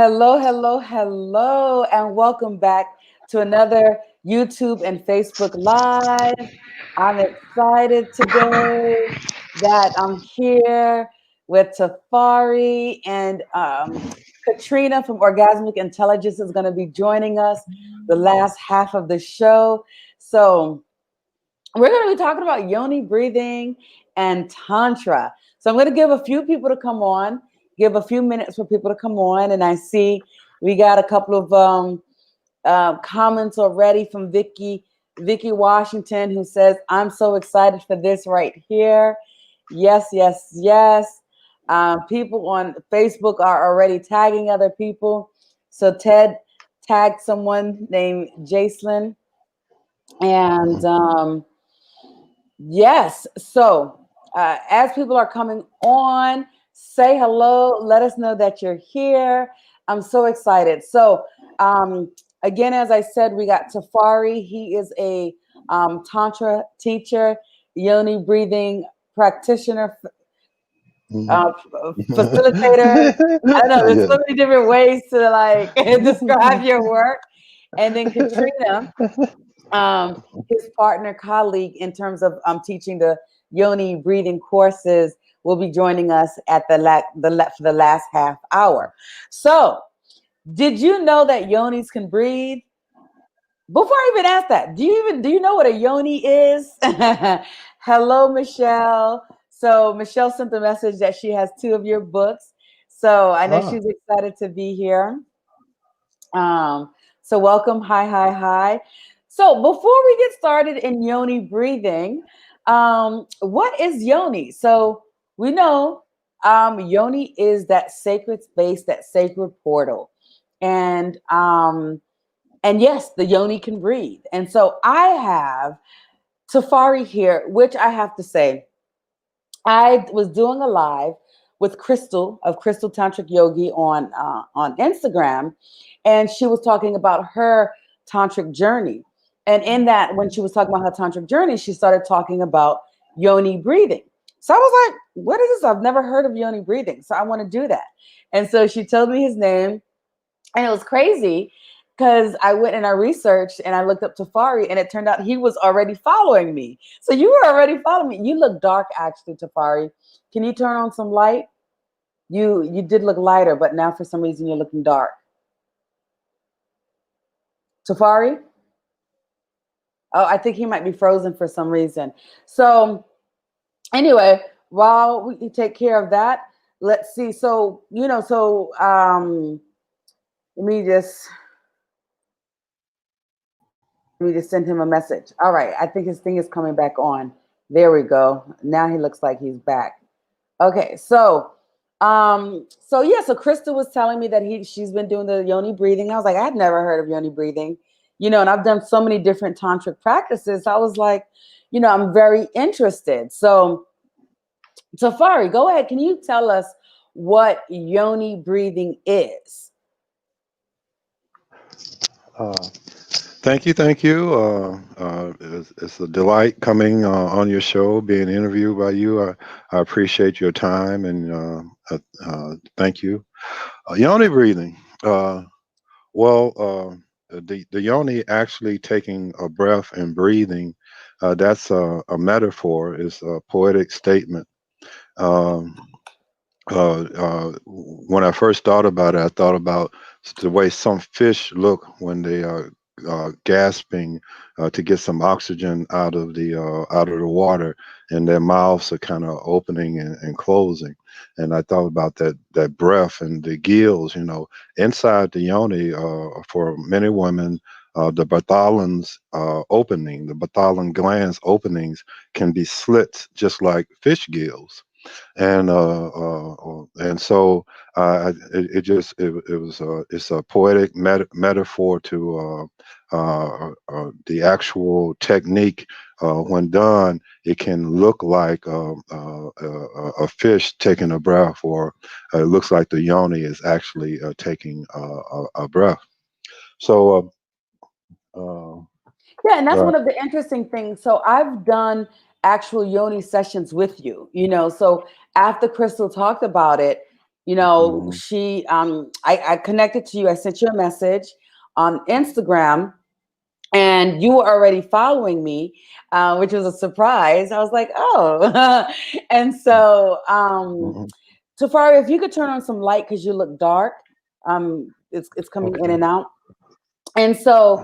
Hello, hello, hello, and welcome back to another YouTube and Facebook Live. I'm excited today that I'm here with Tafari and Katrina from Orgasmik Intelligence is going to be joining us the last half of the show. So, we're going to be talking about Yoni breathing and Tantra. So I'm going to give a few people to come on, give a few minutes for people to come on. And I see we got a couple of comments already from Vicky Washington, who says, I'm so excited for this right here. Yes, yes, yes. People on Facebook are already tagging other people. So Ted tagged someone named Jacelyn. And yes. So, as people are coming on, say hello. Let us know that you're here. I'm so excited. So, again, as I said, we got Tafari. He is a Tantra teacher, Yoni breathing practitioner, facilitator. I don't know. There's Yeah. so many different ways to like describe your work. And then Katrina, his partner colleague in terms of teaching the Yoni breathing courses will be joining us at for the last half hour. So, did you know that Yonis can breathe? Before I even ask that, do you know what a Yoni is? Hello, Michelle. So Michelle sent the message that she has two of your books. So I know Ah, she's excited to be here. So welcome. Hi, hi, hi. So before we get started in Yoni breathing, what is Yoni? So we know Yoni is that sacred space, that sacred portal. And yes, the Yoni can breathe. And so I have Tafari here, which I have to say, I was doing a live with Crystal of Crystal Tantric Yogi on Instagram, and she was talking about her tantric journey. And in that, when she was talking about her tantric journey, she started talking about Yoni breathing. So I was like, "What is this? I've never heard of Yoni breathing, so I want to do that." And so she told me his name, and it was crazy because I went and I researched and I looked up Tafari, and it turned out he was already following me. So you were already following me. You look dark, actually, Tafari. Can you turn on some light? You did look lighter, but now for some reason you're looking dark. Tafari? Oh, I think he might be frozen for some reason. So anyway, while we take care of that, let's see. So let me just send him a message. All right, I think his thing is coming back on. There we go. Now he looks like he's back. Okay, so Krista was telling me that she's been doing the Yoni breathing. I was like, I'd never heard of Yoni breathing, and I've done so many different tantric practices. I was like, I'm very interested. So, Tafari, go ahead. Can you tell us what Yoni breathing is? uh, thank you, thank you. It's a delight coming on your show, being interviewed by you. I appreciate your time and thank you. Yoni breathing. Well, the yoni actually taking a breath and breathing. That's a metaphor. It's a poetic statement. Um, when I first thought about it, I thought about the way some fish look when they are gasping to get some oxygen out of the water, and their mouths are kind of opening and closing. And I thought about that breath and the gills, inside the yoni. For many women, the Bartholin's opening, the Bartholin glands openings can be slits just like fish gills, and so it's a poetic metaphor to the actual technique. When done, it can look like a fish taking a breath, or it looks like the yoni is actually taking a breath. So Yeah, and that's right. one of the interesting things. So I've done actual Yoni sessions with you, So after Crystal talked about it, You know, Mhm. I connected to you. I sent you a message on Instagram, and you were already following me, which was a surprise. I was like, oh. And so, Mhm. Tafari, if you could turn on some light because you look dark. It's coming in Okay. and out. And so,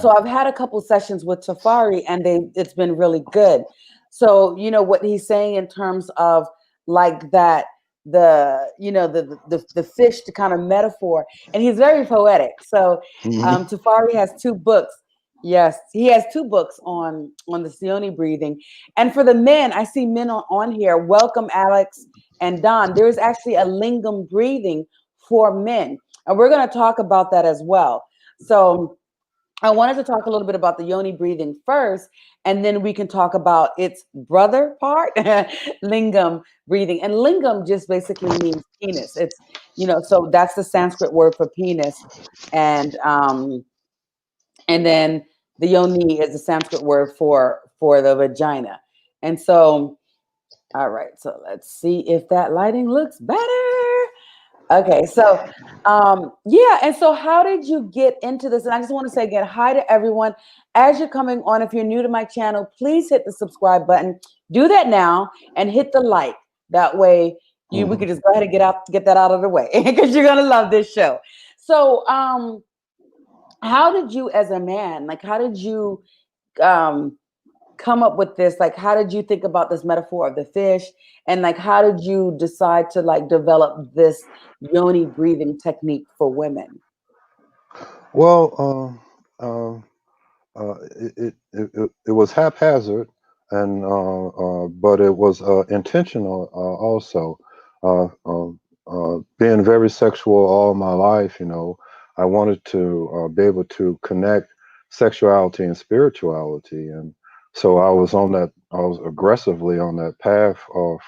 so I've had a couple sessions with Tafari, and it's been really good. So, what he's saying in terms of like that, the fish, the kind of metaphor, and he's very poetic. So, Mhm. Tafari has two books. Yes, he has two books on the Yoni breathing. And for the men, I see men on here. Welcome, Alex and Don. There is actually a Lingam breathing for men, and we're going to talk about that as well. So I wanted to talk a little bit about the Yoni breathing first, and then we can talk about its brother part, Lingam breathing. And Lingam just basically means penis. So that's the Sanskrit word for penis. And then the Yoni is the Sanskrit word for the vagina. And so, all right, so let's see if that lighting looks better. Okay, so yeah, and so how did you get into this? And I just want to say again, hi to everyone. As you're coming on, if you're new to my channel, please hit the subscribe button. Do that now and hit the like. That way, we Mhm. could just go ahead and get that out of the way because you're gonna love this show. So, how did you, as a man, like, how did you um come up with this? Like, how did you think about this metaphor of the fish, and like how did you decide to like develop this yoni breathing technique for women? Well, it was haphazard, and but it was intentional also. Being very sexual all my life, I wanted to be able to connect sexuality and spirituality, and so I was on that. I was aggressively on that path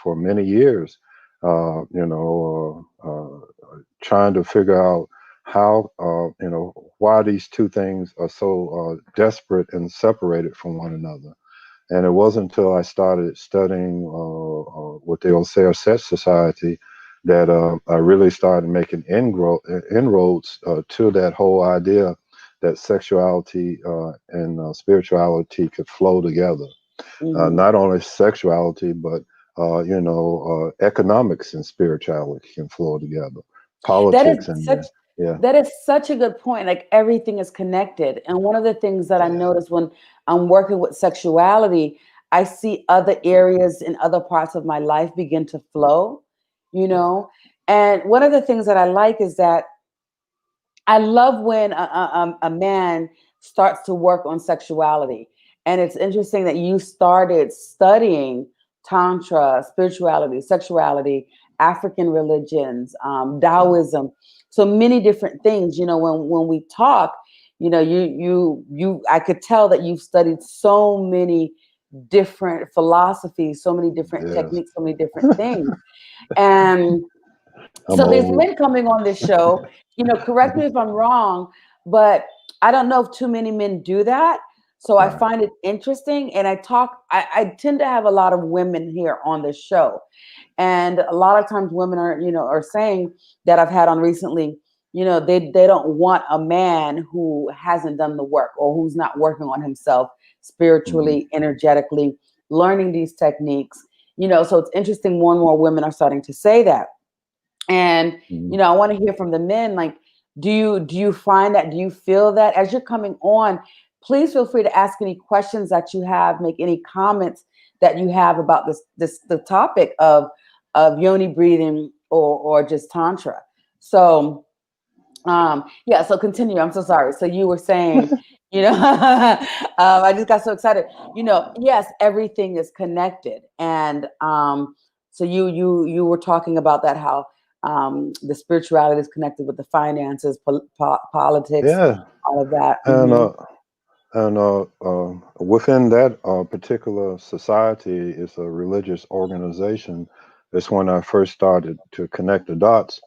for many years. Trying to figure out how why these two things are so desperate and separated from one another. And it wasn't until I started studying what they will say a sex society that I really started making inroads to that whole idea that sexuality and spirituality could flow together. Hmm. Not only sexuality, but economics and spirituality can flow together. That is Politics and such yeah, that is such a good point. Like everything is connected. And one of the things that I yeah, notice when I'm working with sexuality, I see other areas in other parts of my life begin to flow, you know. And one of the things that I like is that I love when a man starts to work on sexuality. And it's interesting that you started studying Tantra, spirituality, sexuality, African religions, Taoism, so many different things. When we talk, I could tell that you've studied so many different philosophies, so many different yeah. techniques, so many different things. And I'm so there's old. men coming on this show, correct me if I'm wrong, but I don't know if too many men do that. So I Right. find it interesting. And I tend to have a lot of women here on this show. And a lot of times women are saying that I've had on recently, they don't want a man who hasn't done the work or who's not working on himself Hmm. spiritually, energetically, learning these techniques. So it's interesting more and more women are starting to say that. And Hmm. I want to hear from the men. Like, do you find that? Do you feel that as you're coming on? Please feel free to ask any questions that you have, make any comments that you have about the topic of yoni breathing or just tantra. So yeah, so continue. I'm so sorry. So you were saying, I just got so excited. Yes, everything is connected. And so you were talking about that, how the spirituality is connected with the finances, politics, Yeah, all of that. and Hmm. within that particular society is a religious organization. That's when I first started to connect the dots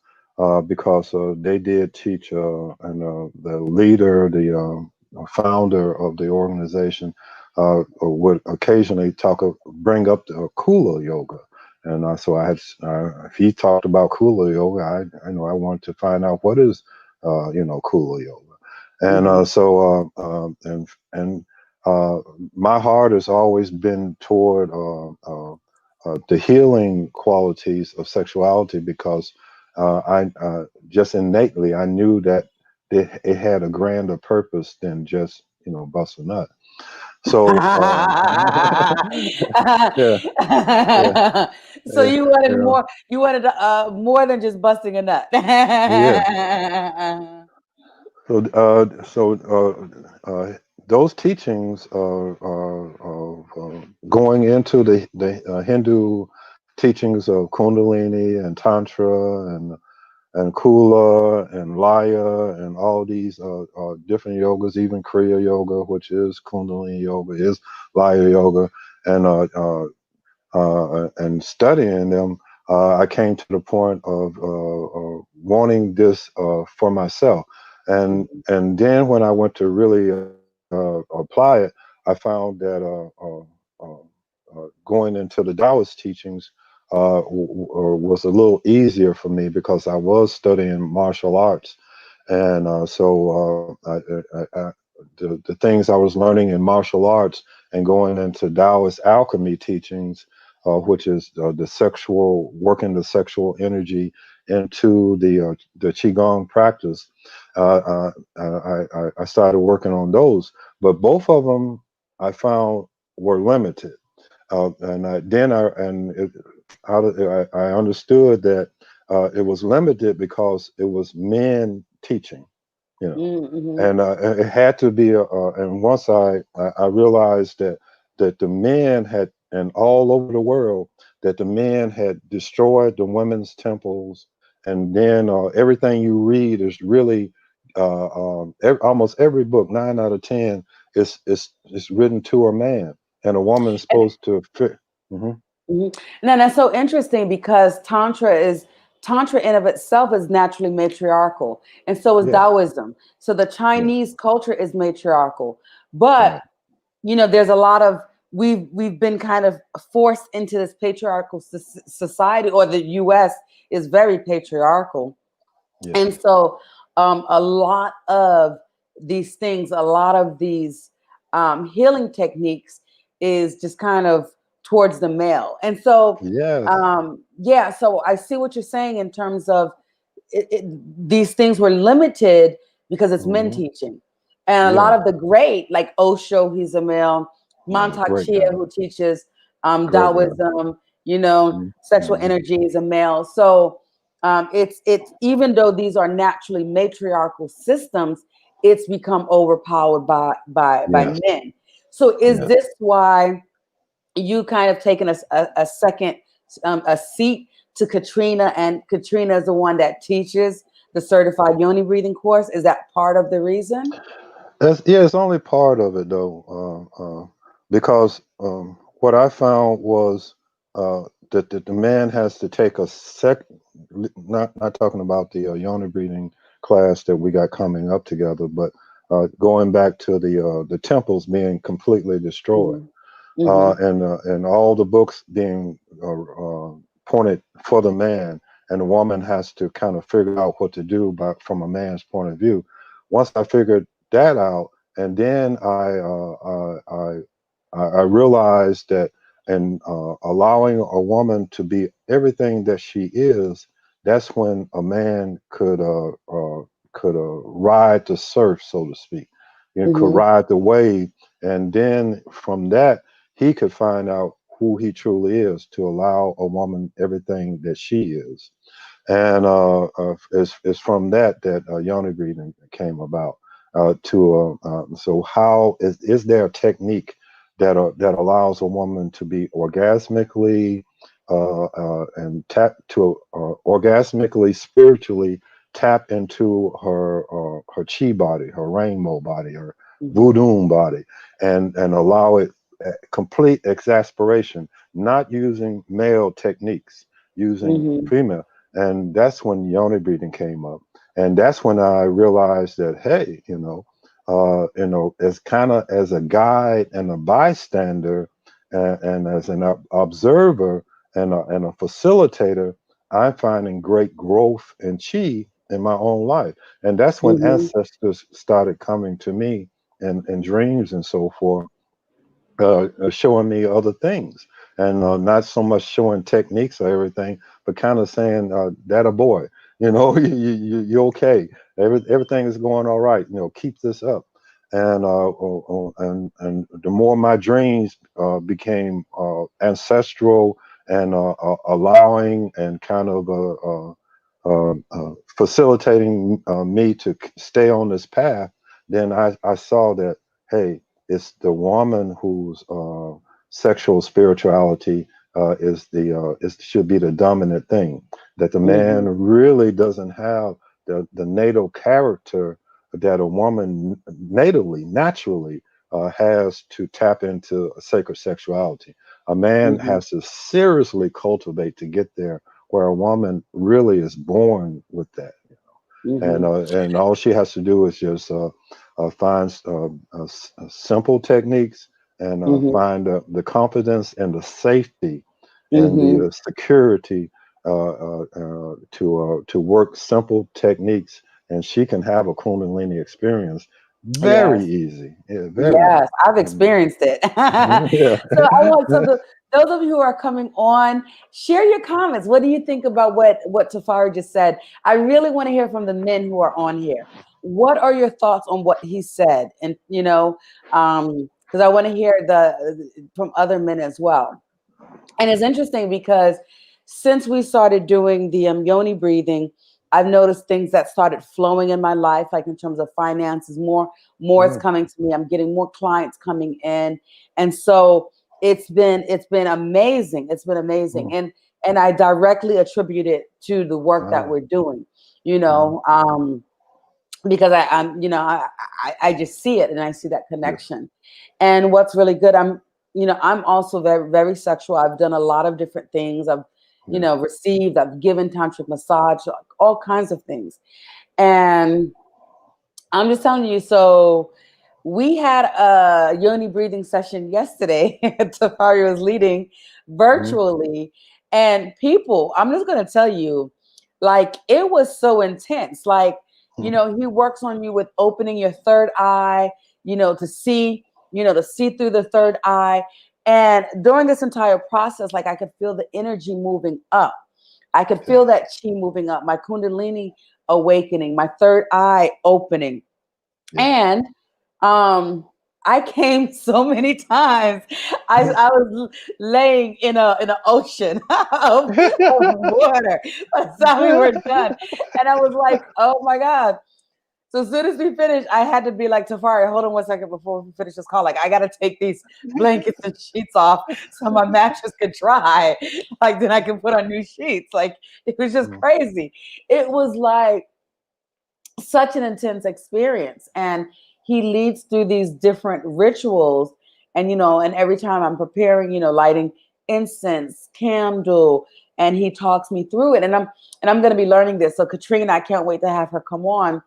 because they did teach, and the leader, the founder of the organization, would occasionally bring up the Kula yoga. So I had he talked about Kula yoga. I know I wanted to find out what is Kula yoga, and Mm-hmm. and my heart has always been toward the healing qualities of sexuality because I just innately I knew that it had a grander purpose than just bust a nut. So yeah, yeah, So yeah, you wanted you know, more. You wanted more than just busting a nut. yeah. So those teachings going into the Hindu teachings of Kundalini and Tantra and Kula and Laya and all these different yogas, even Kriya Yoga, which is Kundalini Yoga, is Laya Yoga, and studying them, I came to the point of wanting this for myself. And then when I went to really apply it, I found that going into the Taoist teachings was a little easier for me because I was studying martial arts, and the things I was learning in martial arts and going into Taoist alchemy teachings, which is the sexual working the sexual energy into the qigong practice. I started working on those, but both of them I found were limited. And I, then I and it, out of, I understood that it was limited because it was men teaching, you know, Mm-hmm. and it had to be. And once I realized that the men had, and all over the world, that the men had destroyed the women's temples, and then everything you read is really almost every book, 9 out of 10, is written to a man, and a woman is And supposed to fit. Hmm. now that's so interesting because Tantra in of itself is naturally matriarchal, and so is Yeah, Taoism. So the yeah, Chinese culture is matriarchal, but right. there's a lot of we've been kind of forced into this patriarchal society, or the U.S. is very patriarchal, Yeah, and so a lot of these things, a lot of these healing techniques is just kind of towards the male. And so, yes. yeah, so I see what you're saying in terms of these things were limited because it's men Hmm. teaching. And a lot Yeah, of the great, like Osho, he's a male, yeah, Mantak great Chia, guy, who teaches great guy. Taoism, sexual Mm-hmm. energy is a male. So it's even though these are naturally matriarchal systems, it's become overpowered by Yes, men. So is yes. this why you kind of taken a second a seat to Katrina, and Katrina is the one that teaches the certified Yoni breathing course? Is that part of the reason? Yeah, it's only part of it though, because what I found was that the man has to take a not talking about the yoni breathing class that we got coming up together, but going back to the temples being completely destroyed. Hmm. Hmm. And all the books being pointed for the man, and the woman has to kind of figure out what to do from a man's point of view. Once I figured that out, and then I realized that in allowing a woman to be everything that she is, that's when a man could ride the surf, so to speak. Could Hmm. ride the wave, and then from that he could find out who he truly is to allow a woman everything that she is. And it's from that yoni breathing came about. So how is there a technique that allows a woman to be orgasmically and tap to orgasmically spiritually tap into her chi body, her rainbow body, her Hmm. voodoo body, and allow it complete exasperation, not using male techniques, using Hmm. female. And that's when yoni breathing came up, and that's when I realized that, hey, as kind of as a guide and a bystander, and as an observer, and a facilitator, I'm finding great growth and chi in my own life. And that's when Mm-hmm. ancestors started coming to me in dreams and so forth, showing me other things, and not so much showing techniques or everything, but kind of saying, "That a boy, you're okay. Everything is going all right. Keep this up." And the more my dreams became ancestral and allowing and kind of facilitating me to stay on this path, then I saw that, hey, it's the woman whose sexual spirituality should be the dominant thing. That the man Mm-hmm. really doesn't have the natal character that a woman natively, naturally has to tap into a sacred sexuality. A man Mm-hmm. has to seriously cultivate to get there, where a woman really is born with that, Mm-hmm. and all she has to do is just find simple techniques, and Mm-hmm. find the confidence and the safety and Mm-hmm. the security to work simple techniques, and she can have a kundalini experience very Yes. easy, yeah, very Yes, easy. I've experienced it. So Yeah. I want those of you who are coming on, share your comments. What do you think about what Tafari just said? I really want to hear from the men who are on here. What are your thoughts on what he said? And because I want to hear the from other men as well. And it's interesting because since we started doing the Yoni breathing, I've noticed things that started flowing in my life, like in terms of finances. More is Mm, coming to me. I'm getting more clients coming in, and so it's been amazing. It's been amazing, mm, and I directly attribute it to the work that wow. we're doing. You Mhm. know, because I just see it and I see that Yes. connection. And what's really good, I'm also very, very sexual. I've done a lot of different things. I've, Yes. received, I've given tantric massage, like, all kinds of things. And I'm just telling you, so we had a Yoni breathing session yesterday. Tafari was leading Mhm. virtually. And people, I'm just going to tell you, like, it was so intense. Like, Mhm. he works on you with opening your third eye, to see through the third eye. And during this entire process, like, I could feel the energy moving up. I could Okay. feel that chi moving up, my kundalini awakening, my third eye opening. Yes. And I came so many times. I was laying in an ocean of water by the time we were done. And I was like, oh my God. So as soon as we finished, I had to be like, Tafari, hold on 1 second before we finish this call. Like, I gotta take these blankets and sheets off so my mattress could dry. Like, then I can put on new sheets. Like, it was just Mhm. crazy. It was like such an intense experience, and he leads through these different rituals, and every time I'm preparing, lighting incense, candle, and he talks me through it, and I'm going to be learning this. So Katrina, I can't wait to have her come on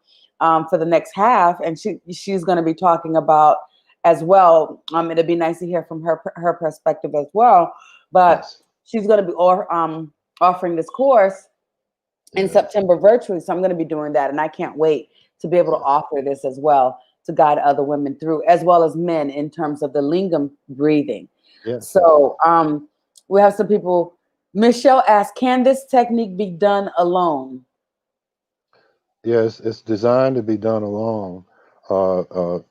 for the next half, and she's going to be talking about as well. It'd be nice to hear from her perspective as well, but Yes. she's going to be offering this course in Yes. September virtually. So I'm going to be doing that. And I can't wait to be able to Yes. offer this as well to guide other women through, as well as men, in terms of the Lingam breathing. Yes. So we have some people. Michelle asked, can this technique be done alone? Yes. It's designed to be done alone.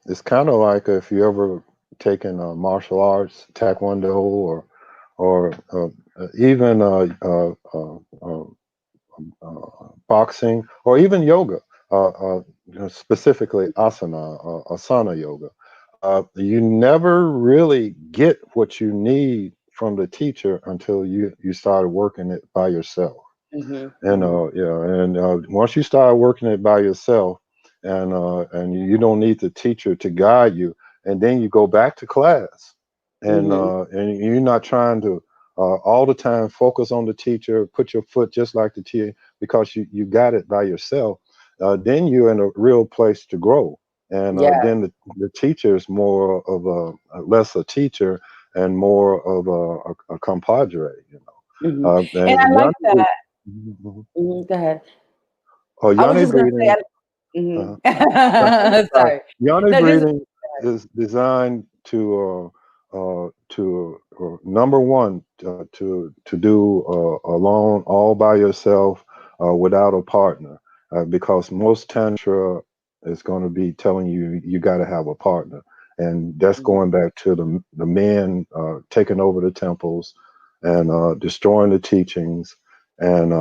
It's kind of like if you ever taken martial arts, taekwondo, or even boxing, or even yoga, specifically asana yoga. You never really get what you need from the teacher until you started working it by yourself. Mm-hmm, And mm-hmm. once you start working it by yourself, and you don't need the teacher to guide you, and then you go back to class, Mm-hmm. and you're not trying to all the time focus on the teacher, put your foot just like the teacher, because you got it by yourself. Then you're in a real place to grow, and Yes, then the teacher is more of a less a teacher and more of a compadre. And I And like Yoni, that. Mhm. Go ahead. I was Yoni just gonna say, breathing. Uh, sorry. sorry. Yoni No, just breathing is designed to number one, to do alone, all by yourself, without a partner, because most tantra is going to be telling you you got to have a partner, and that's Mhm, going back to the men taking over the temples and destroying the teachings, and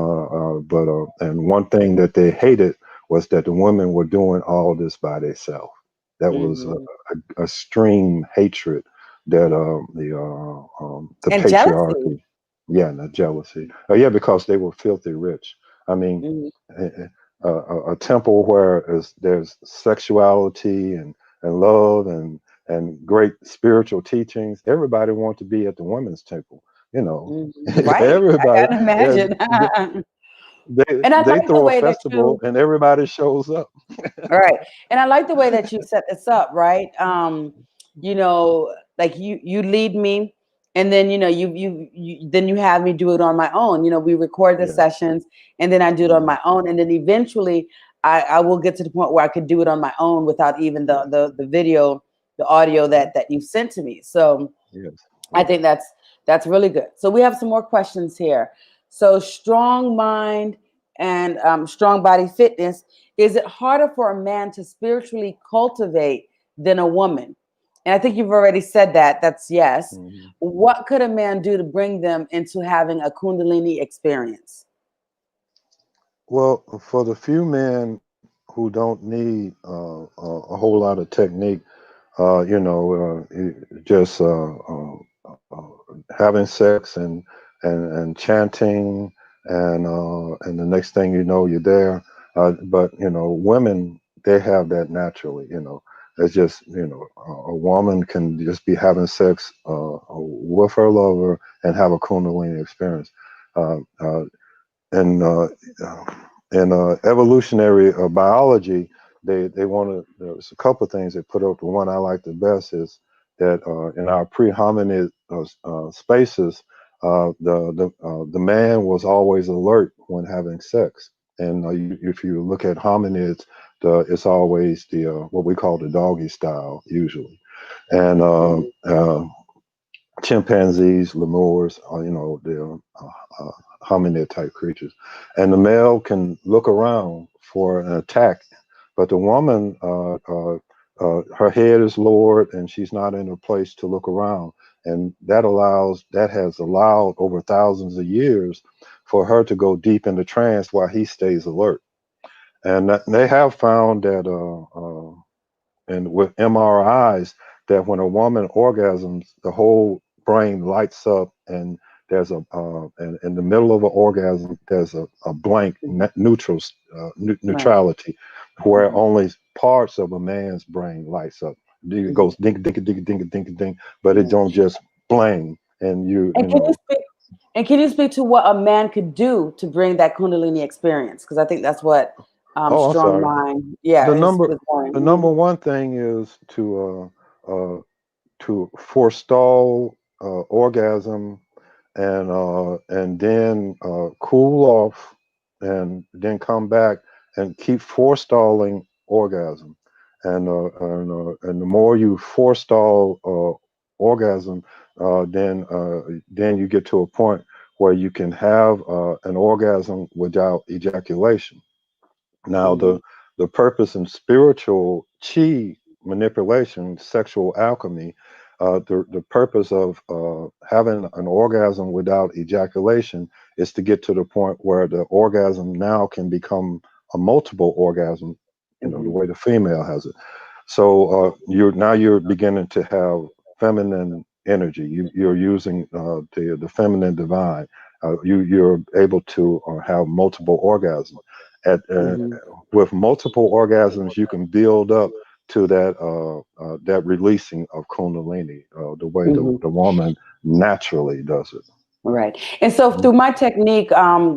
one thing that they hated was that the women were doing all this by themselves. That was mhm. a extreme hatred that the And jealousy. patriarchy, yeah, and the jealousy, yeah, because they were filthy rich. I mean, Mhm, a temple where there's sexuality and love and great spiritual teachings. Everybody wants to be at the women's temple. You know, mhm. Right. I everybody. gotta And imagine. And I they like the throw a way that festival you and everybody shows up. right. And I like the way that you set this up, right? You know, like you lead me and then you then you have me do it on my own. You know, we record the Yeah. sessions and then I do it on Mhm. my own. And then eventually I will get to the point where I could do it on my own without even Yeah. the video, the audio that you sent to me. So Yes. I Yes. think that's really good. So we have some more questions here. So strong mind and strong body fitness. Is it harder for a man to spiritually cultivate than a woman? And I think you've already said that. That's yes. Mhm. What could a man do to bring them into having a kundalini experience? Well, for the few men who don't need a whole lot of technique, just having sex and chanting, and the next thing you know, you're there. But women, they have that naturally. It's just a woman can just be having sex with her lover and have a kundalini experience. Uh, uh, and in evolutionary biology, they want to. There's a couple of things they put up. The one I like the best is that in our pre-hominid spaces, the man was always alert when having sex. And if you look at hominids, it's always the what we call the doggy style usually. And Mhm, chimpanzees, lemurs, they're hominid type creatures. And the male can look around for an attack, but the woman, her head is lowered and she's not in a place to look around. And that has allowed over thousands of years for her to go deep into trance while he stays alert. And they have found that and with MRIs that when a woman orgasms, the whole brain lights up, and there's and in the middle of an orgasm, there's a blank mhm. Right. neutrality, where Mhm, only parts of a man's brain lights up. It mhm, goes dink dink dink dink dink dink, but it yeah. don't just blang. And And can you speak to what a man could do to bring that Kundalini experience? Because I think that's what oh, I'm strong sorry. mind, yeah, The is number was going. the number one thing is to forestall orgasm, and then cool off, and then come back and keep forestalling orgasm, and the more you forestall orgasm, then you get to a point where you can have an orgasm without ejaculation. Now, Mm-hmm, the purpose in spiritual chi manipulation, sexual alchemy, the purpose of having an orgasm without ejaculation is to get to the point where the orgasm now can become a multiple orgasm, the mm-hmm, way the female has it. So you're beginning to have feminine energy. You're using the feminine divine. You're able to have multiple orgasms. At mm-hmm, With multiple orgasms, you can build up to that releasing of kundalini, the way mm-hmm. the woman naturally does it. Right. And so through my technique,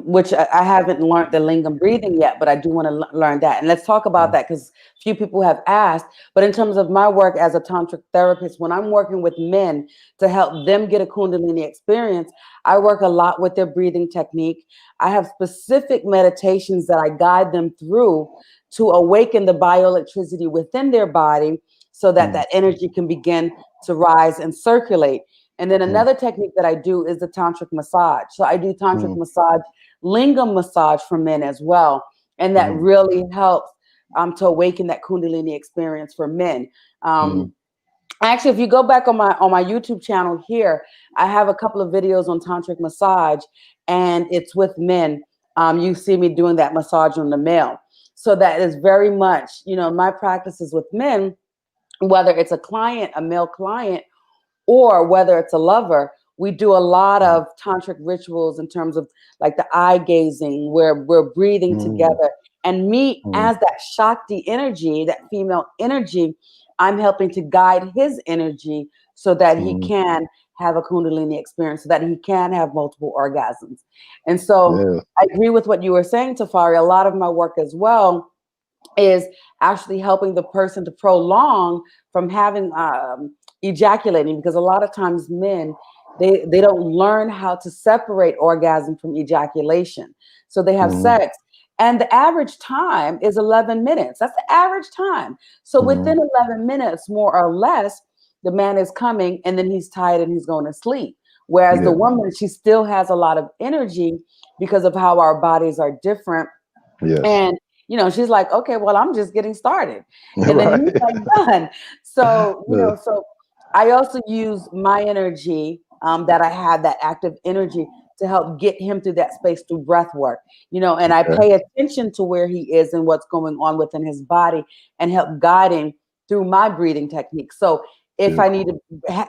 which I haven't learned the lingam breathing yet, but I do want to learn that. And let's talk about that because few people have asked. But in terms of my work as a tantric therapist, when I'm working with men to help them get a kundalini experience, I work a lot with their breathing technique. I have specific meditations that I guide them through to awaken the bioelectricity within their body so that that energy can begin to rise and circulate. And then another technique that I do is the tantric massage. So I do tantric massage, lingam massage for men as well. And that really helps to awaken that kundalini experience for men. Actually, if you go back on my YouTube channel here, I have a couple of videos on tantric massage, and it's with men. You see me doing that massage on the male. So that is very much, my practices with men, whether it's a client, a male client, or whether it's a lover, we do a lot of tantric rituals in terms of like the eye gazing, where we're breathing together. And me as that Shakti energy, that female energy, I'm helping to guide his energy so that he can have a kundalini experience, so that he can have multiple orgasms. And so I agree with what you were saying, Tafari. A lot of my work as well is actually helping the person to prolong from having ejaculating, because a lot of times men, they don't learn how to separate orgasm from ejaculation, so they have sex and the average time is 11 minutes. That's the average time. So within 11 minutes, more or less, the man is coming and then he's tired and he's going to sleep. Whereas the woman, she still has a lot of energy because of how our bodies are different. And she's like, okay, well, I'm just getting started. And then he's like, done. So, so I also use my energy, that I have, that active energy, to help get him through that space through breath work, and I pay attention to where he is and what's going on within his body and help guide him through my breathing technique. So if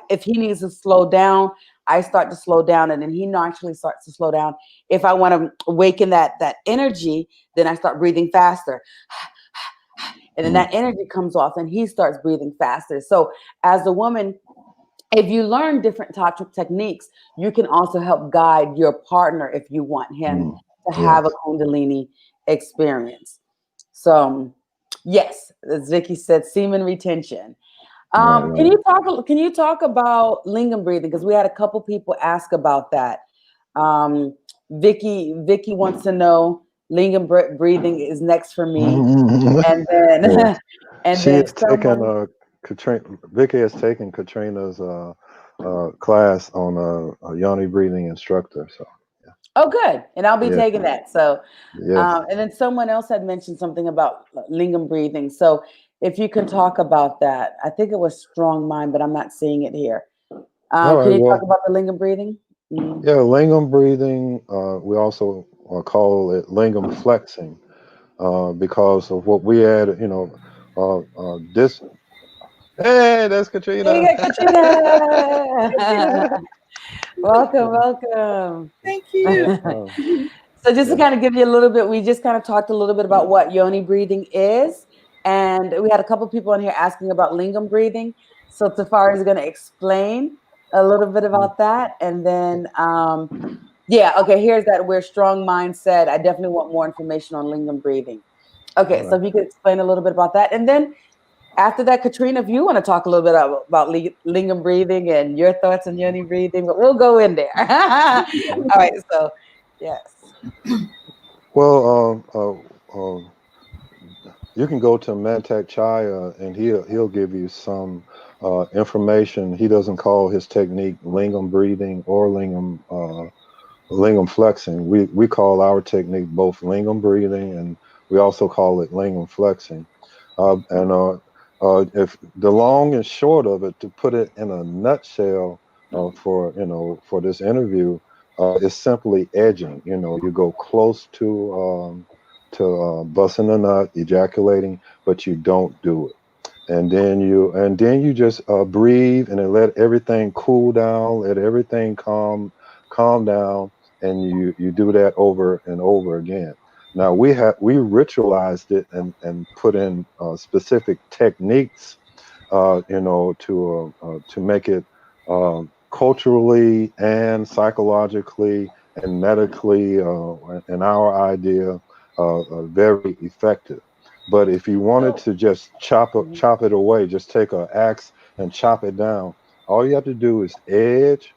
if he needs to slow down, I start to slow down, and then he naturally starts to slow down. If I want to awaken that energy, then I start breathing faster. And then that energy comes off and he starts breathing faster. So as a woman, if you learn different tantric techniques, you can also help guide your partner if you want him to have a kundalini experience. So yes, as Vicky said, semen retention. Can you talk about lingam breathing? Because we had a couple people ask about that. Vicky wants to know, lingam breathing is next for me. And then and She then has someone, taken Katrina. Vicky has taken Katrina's class on a Yoni breathing instructor. So oh good, and I'll be taking that. So yes. and then someone else had mentioned something about lingam breathing. So if you can talk about that. I think it was strong mind, but I'm not seeing it here. All Can right. you talk Well, about the lingam breathing? Mm. yeah, lingam breathing. We also call it lingam flexing because of what we had. This. Hey, that's Hey, Katrina. Katrina. Welcome. Thank you. So just to Yeah. kind of give you a little bit, we just kind of talked a little bit about what yoni breathing is. And we had a couple people in here asking about lingam breathing. So Tafari is going to explain a little bit about that. And then, okay, here's that where strong mind said, I definitely want more information on lingam breathing. Okay, All so right. if you could explain a little bit about that. And then after that, Katrina, if you want to talk a little bit about lingam breathing and your thoughts on yoni breathing, but we'll go in there. All right, so yes. Well, you can go to Mantak Chaya and he'll give you some information. He doesn't call his technique lingam breathing or lingam flexing. We call our technique both lingam breathing, and we also call it lingam flexing. If the long and short of it, to put it in a nutshell, for this interview, is simply edging. You go close to busting a nut, ejaculating, but you don't do it. And then you just breathe and then let everything cool down, let everything calm down, and you do that over and over again. Now we ritualized it and put in specific techniques, to make it culturally and psychologically and medically, in our idea, very effective. But if you wanted So, to just mhm. chop it away, just take an axe and chop it down. All you have to do is edge,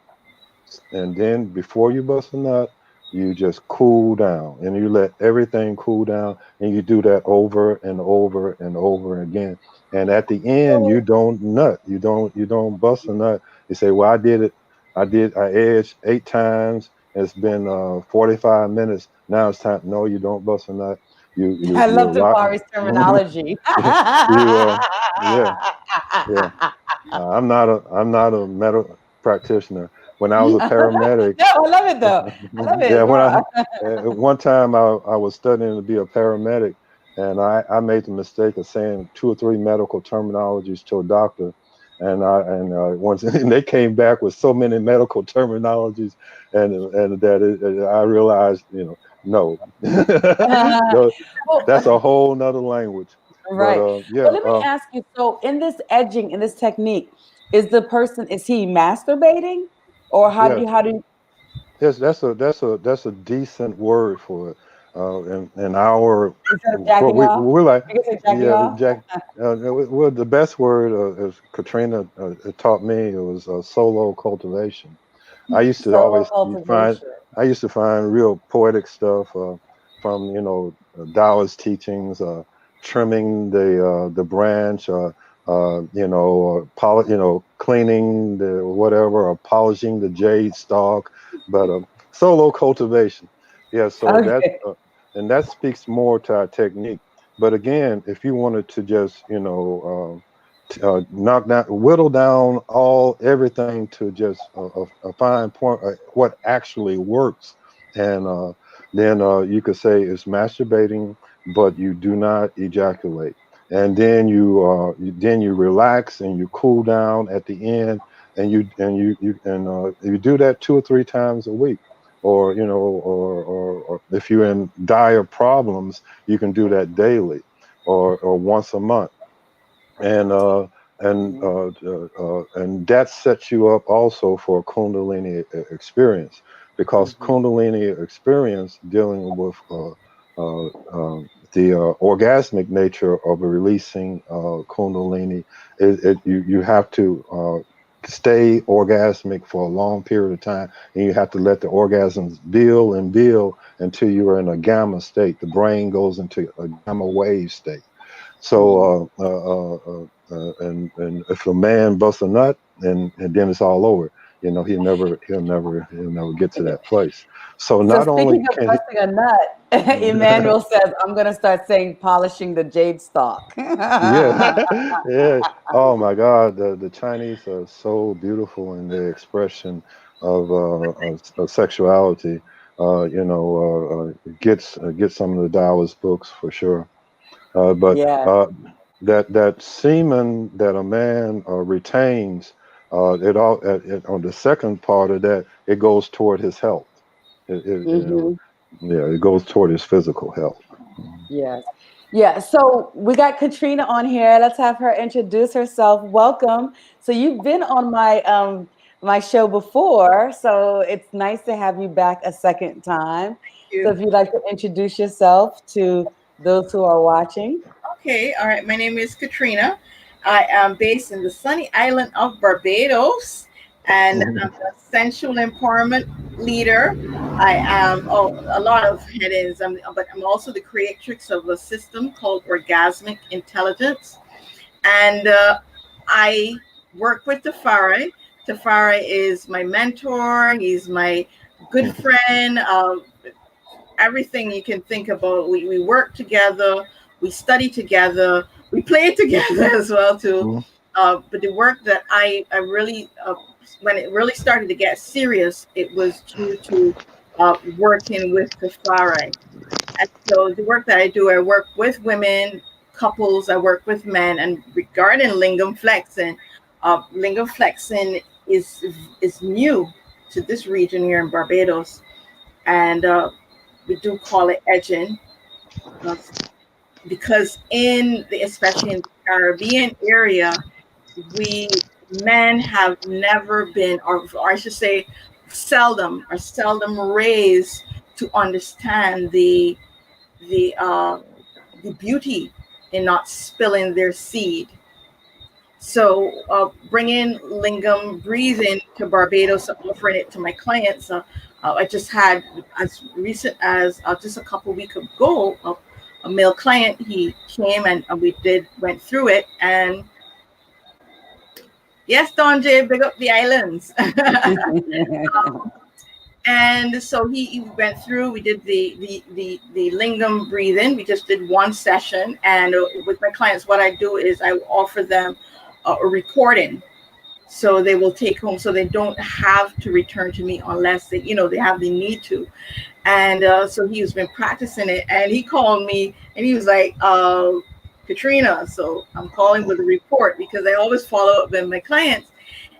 and then before you bust a nut, you just cool down and you let everything cool down, and you do that over and over and over again. And at the end, you So, don't nut. You don't bust a nut. You say, "Well, I did it. I edged 8 times. It's been 45 minutes. Now it's time." No, you don't bust a nut. I You love rock. Tafari's terminology. You yeah, yeah. I'm not a medical practitioner. When I was a paramedic, No, I love it though. I love yeah, it. when Girl. one time I was studying to be a paramedic, and I made the mistake of saying 2 or 3 medical terminologies to a doctor, and once and they came back with so many medical terminologies, and that I realized, no, no, Well, that's a whole nother language. But right. yeah, Well, let me ask you. So, in this edging, in this technique, is he masturbating, or how do yeah. you how do you, Yes, that's a decent word for it. In our instead of jacking off? we're like, You can say jacking yeah, off. Jack. Well, the best word, as Katrina taught me, it was solo cultivation. I used to Solo always find cultivation. I used to find real poetic stuff from Taoist teachings, trimming the branch, cleaning the whatever, or polishing the jade stalk, but solo cultivation, yeah. So that Okay. and that speaks more to our technique. But again, if you wanted to just knock down, whittle down everything to just a fine point, what actually works, and then you could say it's masturbating, but you do not ejaculate, and then you relax and you cool down at the end, and you do that 2 or 3 times a week. Or if you're in dire problems, you can do that daily, or once a month, and that sets you up also for a kundalini experience, because Mhm. kundalini experience, dealing with the orgasmic nature of a releasing kundalini, you have to stay orgasmic for a long period of time, and you have to let the orgasms build and build until you are in a gamma state. The brain goes into a gamma wave state. Mhm. So, and if a man busts a nut, and then it's all over. He'll never get to that place. So So not only speaking of can he, busting a nut, Emmanuel says, I'm going to start saying polishing the jade stalk. yeah, yeah. Oh my God, the Chinese are so beautiful in their expression of sexuality. Get some of the Taoist books for sure. But Yeah. that semen that a man retains, on the second part of that, it goes toward his health. Hmm. Yeah, it goes toward his physical health. Yes. Yeah. So we got Katrina on here. Let's have her introduce herself. Welcome. So you've been on my show before, so it's nice to have you back a second time. So You. if you'd like to introduce yourself to those who are watching. Okay, all right. My name is Katrina. I am based in the sunny island of Barbados, and I'm a sensual empowerment leader. I am a lot of headings, but I'm also the creatrix of a system called Orgasmic Intelligence, and I work with Tafari. Tafari is my mentor. He's my good friend. Everything you can think about. We work together, we study together, we play together as well too. But the work that I really when it really started to get serious, it was due to working with the Tafari. And so the work that I do, I work with women, couples, I work with men, and regarding lingam flexing is new to this region here in Barbados, and we do call it edging, uh, especially in the Caribbean area, we men have never been, or I should say, seldom raised to understand the beauty in not spilling their seed. So bringing Lingam Breathing to Barbados, offering it to my clients. I just had, as recent as just a couple weeks ago, a male client. He came and we went through it. And yes, Don J, big up the islands. And so he went through. We did the Lingam Breathing. We just did one session. And with my clients, what I do is I offer them a recording, so they will take home, so they don't have to return to me unless they have the need to. And so he's been practicing it, and he called me and he was like, Katrina, so I'm calling with a report because I always follow up with my clients.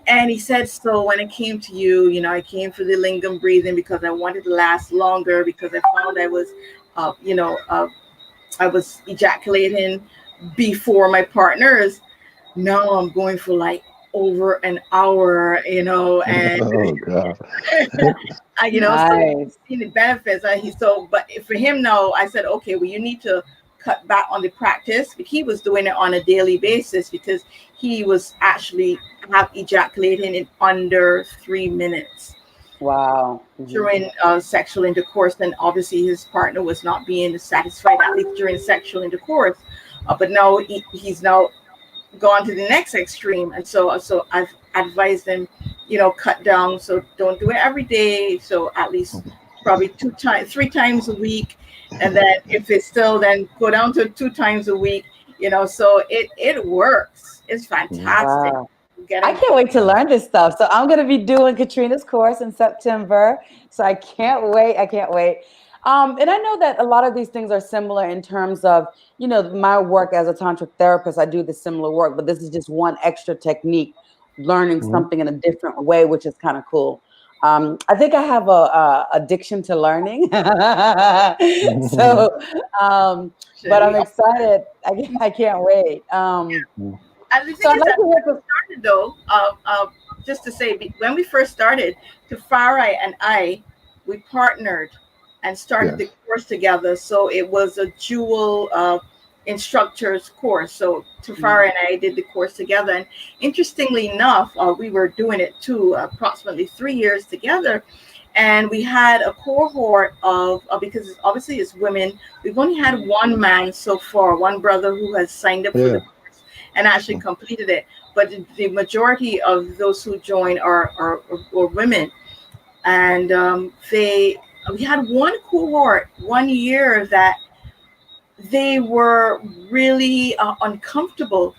And he said, so when I came to you, I came for the Lingam Breathing because I wanted to last longer, because I found I was I was ejaculating before my partners. Now I'm going for like over an hour, and Oh God. so Nice. he's seen the benefits. But for him now, I said, okay, well, you need to cut back on the practice. But he was doing it on a daily basis because he was actually have ejaculating in under 3 minutes Wow. during sexual intercourse. And obviously his partner was not being satisfied, at least during sexual intercourse. But now he's now gone to the next extreme, and so I've advised them, cut down. So don't do it every day. So at least probably 3 times a week, and then if it's still, then go down to 2 times a week. So it works. It's fantastic. Wow. I can't wait to learn this stuff. So I'm going to be doing Katrina's course in September. So I can't wait. I can't wait. And I know that a lot of these things are similar in terms of, my work as a tantric therapist. I do the similar work, but this is just one extra technique, learning something in a different way, which is kind of cool. I think I have a addiction to learning. So, but I'm excited. I can't wait. And the thing So I'd is like that to when hear we from. started, though, just to say, when we first started, Tafari and I, we partnered and started the Yes. course together. So it was a dual instructors course. So Tafari and I did the course together. And interestingly enough, we were doing it too, approximately 3 years together. And we had a cohort of, because obviously it's women, we've only had one man so far, one brother who has signed up for Yeah. the and actually completed it. But the majority of those who join are women, and we had one cohort 1 year that they were really uncomfortable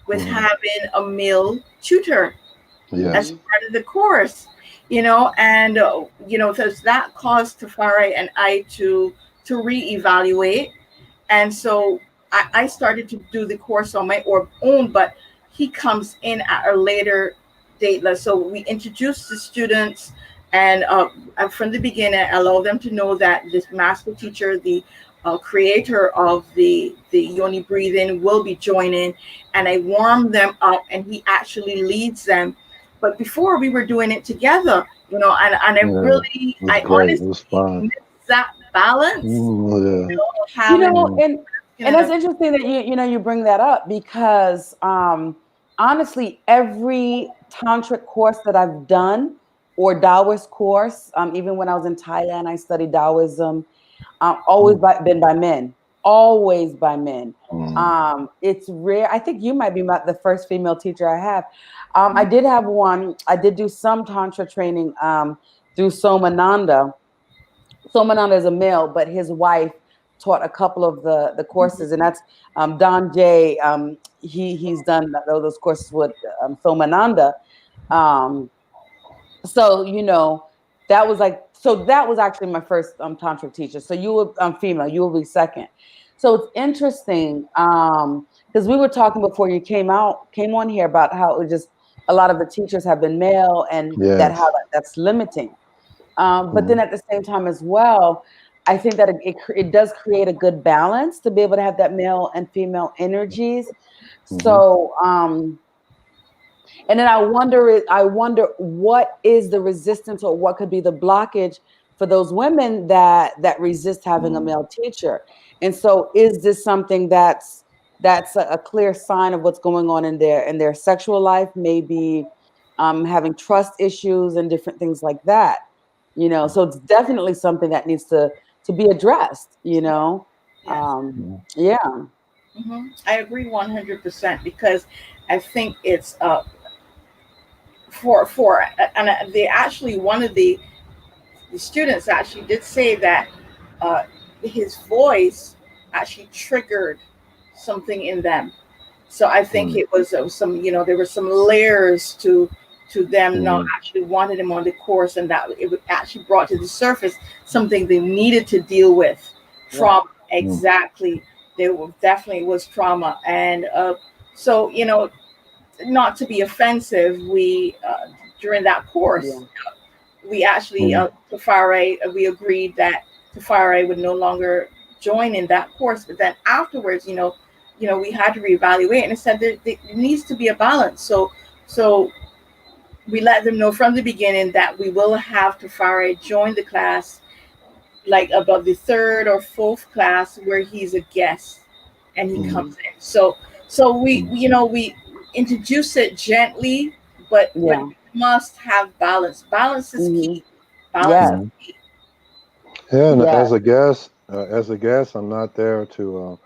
with having a male tutor as Yes. part of the course, and so that caused Tafari and I to reevaluate. And so I started to do the course on my own, but he comes in at a later date. So we introduce the students, and from the beginning, allow them to know that this master teacher, the creator of the Yoni Breathing, will be joining, and I warm them up, and he actually leads them. But before, we were doing it together, and I Yeah. really, It was I great. It honestly was fun. miss that balance, Yeah. having And that's interesting that you bring that up, because honestly, every tantric course that I've done, or Taoist course, even when I was in Thailand, I studied Taoism. Been by men, always by men. It's rare. I think you might be the first female teacher I have. I did have one. I did do some tantra training through Somananda. Somananda is a male, but his wife taught a couple of the courses, and that's Don J. He's done those courses with Somananda. Um, so that was actually my first tantric teacher. So you were female, you will be second. So it's interesting because we were talking before you came on here about how it was just a lot of the teachers have been male, and Yes. that's limiting. But then at the same time as well, I think that it does create a good balance to be able to have that male and female energies. Mm-hmm. So And then I wonder what is the resistance, or what could be the blockage for those women that resist having a male teacher. And so is this something that's a clear sign of what's going on in their sexual life, maybe having trust issues and different things like that. So it's definitely something that needs to be addressed, Yes. yeah. I agree 100% because I think it's for and they actually one of the students actually did say that uh, his voice actually triggered something in them. So I think Mm, it was some, there were some layers to them not mm, actually wanting him on the course, and that it actually brought to the surface something they needed to deal with. Right. Trauma, mm, exactly. There definitely was trauma, and so not to be offensive, we during that course Yeah. we actually mm, Tafari, we agreed that Tafari would no longer join in that course. But then afterwards, we had to reevaluate, and it said there needs to be a balance. So we let them know from the beginning that we will have Tafari join the class, like about the third or fourth class where he's a guest and he mm, comes in. So mm. we introduce it gently, but Yeah. we must have balance. Balance is Hmm. key. Balance Yes. is Mm. key. Yeah, and Yes. as a guest, I'm not there to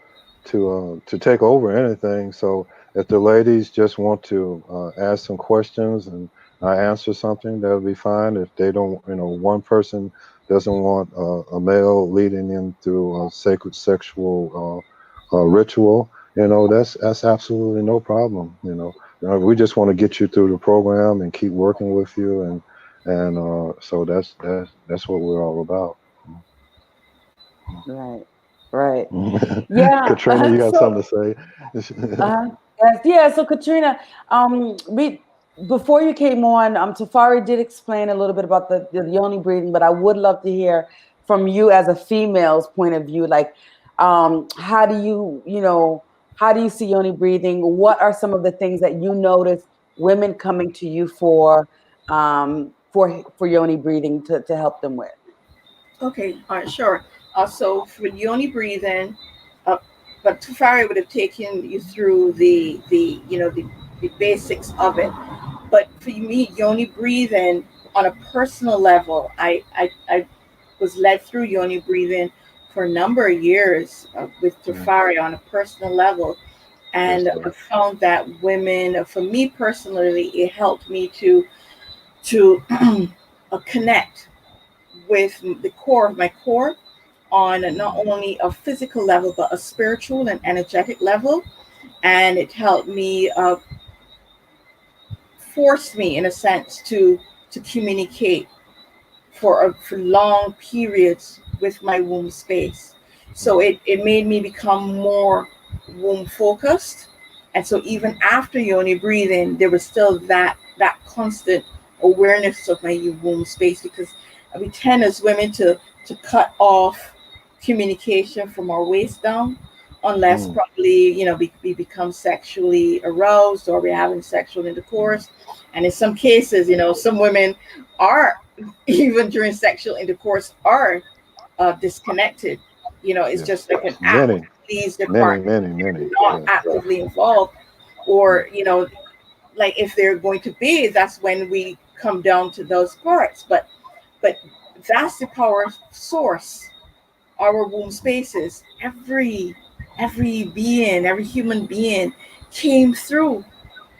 take over anything. So if the ladies just want to ask some questions and I answer something, that'll be fine. If they don't, one person doesn't want a male leading them through a sacred sexual ritual, that's absolutely no problem. We just want to get you through the program and keep working with you, and so that's what we're all about. Right. Right. Yeah. Katrina, you got So, something to say? yes, yeah. So Katrina, we before you came on, Tafari did explain a little bit about the yoni breathing, but I would love to hear from you as a female's point of view. Like, how do how do you see yoni breathing? What are some of the things that you notice women coming to you for yoni breathing to help them with? Okay, all right, sure. So for yoni breathing, uh, but Tufari would have taken you through the basics of it. But for me, yoni breathing on a personal level, I was led through yoni breathing for a number of years with Mm, Tufari on a personal level, yes, and I sir. found that women, for me personally, it helped me to connect with the core of my core on not Mm, only a physical level but a spiritual and energetic level, and it helped me force me in a sense to communicate for long periods with my womb space. So mm, it made me become more womb focused. And so even after yoni breathing, there was still that constant awareness of my womb space, because we tend as women to cut off communication from our waist down, unless mm, probably we become sexually aroused or we're having sexual mm. intercourse. And in some cases, some women are even during sexual intercourse are disconnected. It's Yes, just like an yes. act Many, to please their many, partner. many, They're many. not Yes. actively involved, Mm, or like if they're going to bathe, that's when we come down to those parts. But that's the power source. Our womb spaces. Every being, every human being came through